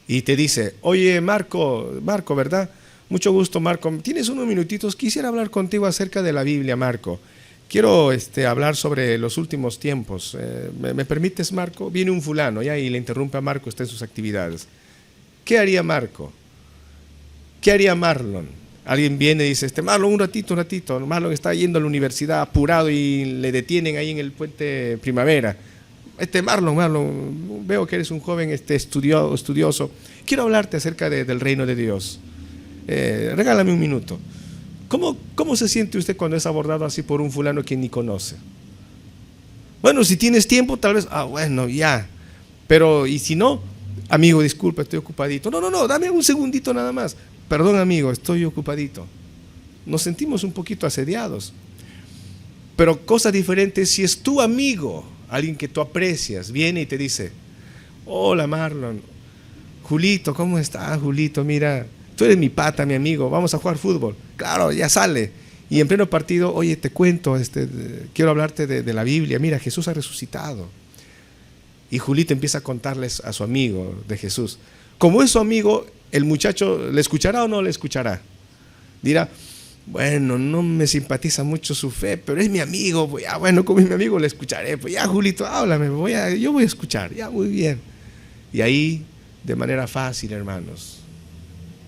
y te dice, oye, Marco, ¿verdad? Mucho gusto, Marco. ¿Tienes unos minutitos? Quisiera hablar contigo acerca de la Biblia, Marco. Quiero hablar sobre los últimos tiempos. ¿Me permites, Marco? Viene un fulano ya y le interrumpe a Marco, está en sus actividades. ¿Qué haría Marco? ¿Qué haría Marlon? Alguien viene y dice, Marlon, un ratito. Marlon está yendo a la universidad apurado y le detienen ahí en el puente Primavera. Marlon, veo que eres un joven estudioso. Quiero hablarte acerca del reino de Dios. Regálame un minuto. ¿Cómo se siente usted cuando es abordado así por un fulano que ni conoce? Bueno, si tienes tiempo, tal vez, bueno, ya. Pero, y si no, amigo, disculpa, estoy ocupadito. No, dame un segundito nada más. Perdón, amigo, estoy ocupadito. Nos sentimos un poquito asediados. Pero cosa diferente si es tu amigo, alguien que tú aprecias, viene y te dice, hola Marlon, Julito, ¿cómo estás, Julito? Mira, tú eres mi pata, mi amigo, vamos a jugar fútbol. Claro, ya sale. Y en pleno partido, oye, te cuento, quiero hablarte de la Biblia. Mira, Jesús ha resucitado. Y Julito empieza a contarles a su amigo de Jesús. Como es su amigo, el muchacho, ¿le escuchará o no le escuchará? Dirá, bueno, no me simpatiza mucho su fe, pero es mi amigo, pues ya, bueno, como es mi amigo le escucharé, pues ya, Julito, háblame, yo voy a escuchar, ya, muy bien. Y ahí, de manera fácil, hermanos,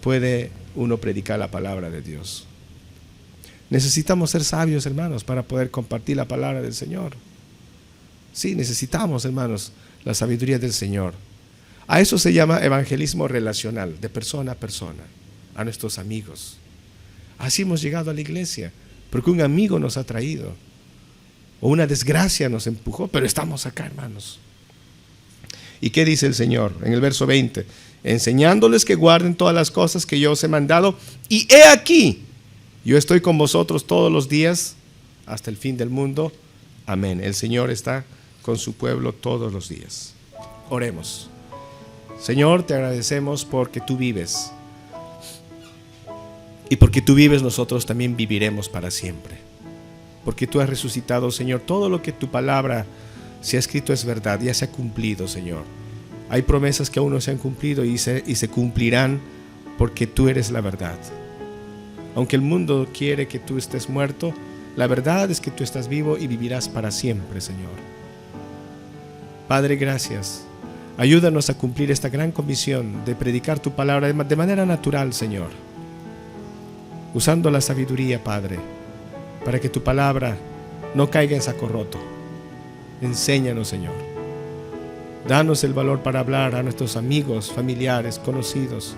puede uno predicar la palabra de Dios. Necesitamos ser sabios, hermanos, para poder compartir la palabra del Señor. Sí, necesitamos, hermanos, la sabiduría del Señor. A eso se llama evangelismo relacional, de persona a persona, a nuestros amigos. Así hemos llegado a la iglesia, porque un amigo nos ha traído, o una desgracia nos empujó, pero estamos acá, hermanos. ¿Y qué dice el Señor en el verso 20? Enseñándoles que guarden todas las cosas que yo os he mandado, y he aquí, yo estoy con vosotros todos los días, hasta el fin del mundo. Amén. El Señor está con su pueblo todos los días. Oremos. Señor, te agradecemos porque tú vives. Y porque tú vives, nosotros también viviremos para siempre. Porque tú has resucitado, Señor. Todo lo que tu palabra se ha escrito es verdad, ya se ha cumplido, Señor. Hay promesas que aún no se han cumplido y se cumplirán porque tú eres la verdad. Aunque el mundo quiere que tú estés muerto, la verdad es que tú estás vivo y vivirás para siempre, Señor. Padre, gracias. Ayúdanos a cumplir esta gran comisión de predicar tu palabra de manera natural, Señor. Usando la sabiduría, Padre, para que tu palabra no caiga en saco roto. Enséñanos, Señor. Danos el valor para hablar a nuestros amigos, familiares, conocidos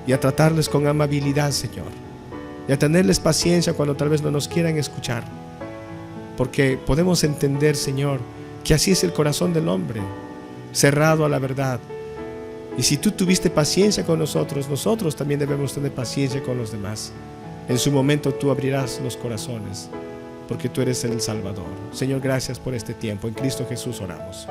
y a tratarles con amabilidad, Señor. Y a tenerles paciencia cuando tal vez no nos quieran escuchar. Porque podemos entender, Señor, que así es el corazón del hombre, cerrado a la verdad. Y si tú tuviste paciencia con nosotros, nosotros también debemos tener paciencia con los demás. En su momento tú abrirás los corazones porque tú eres el Salvador. Señor, gracias por este tiempo. En Cristo Jesús oramos.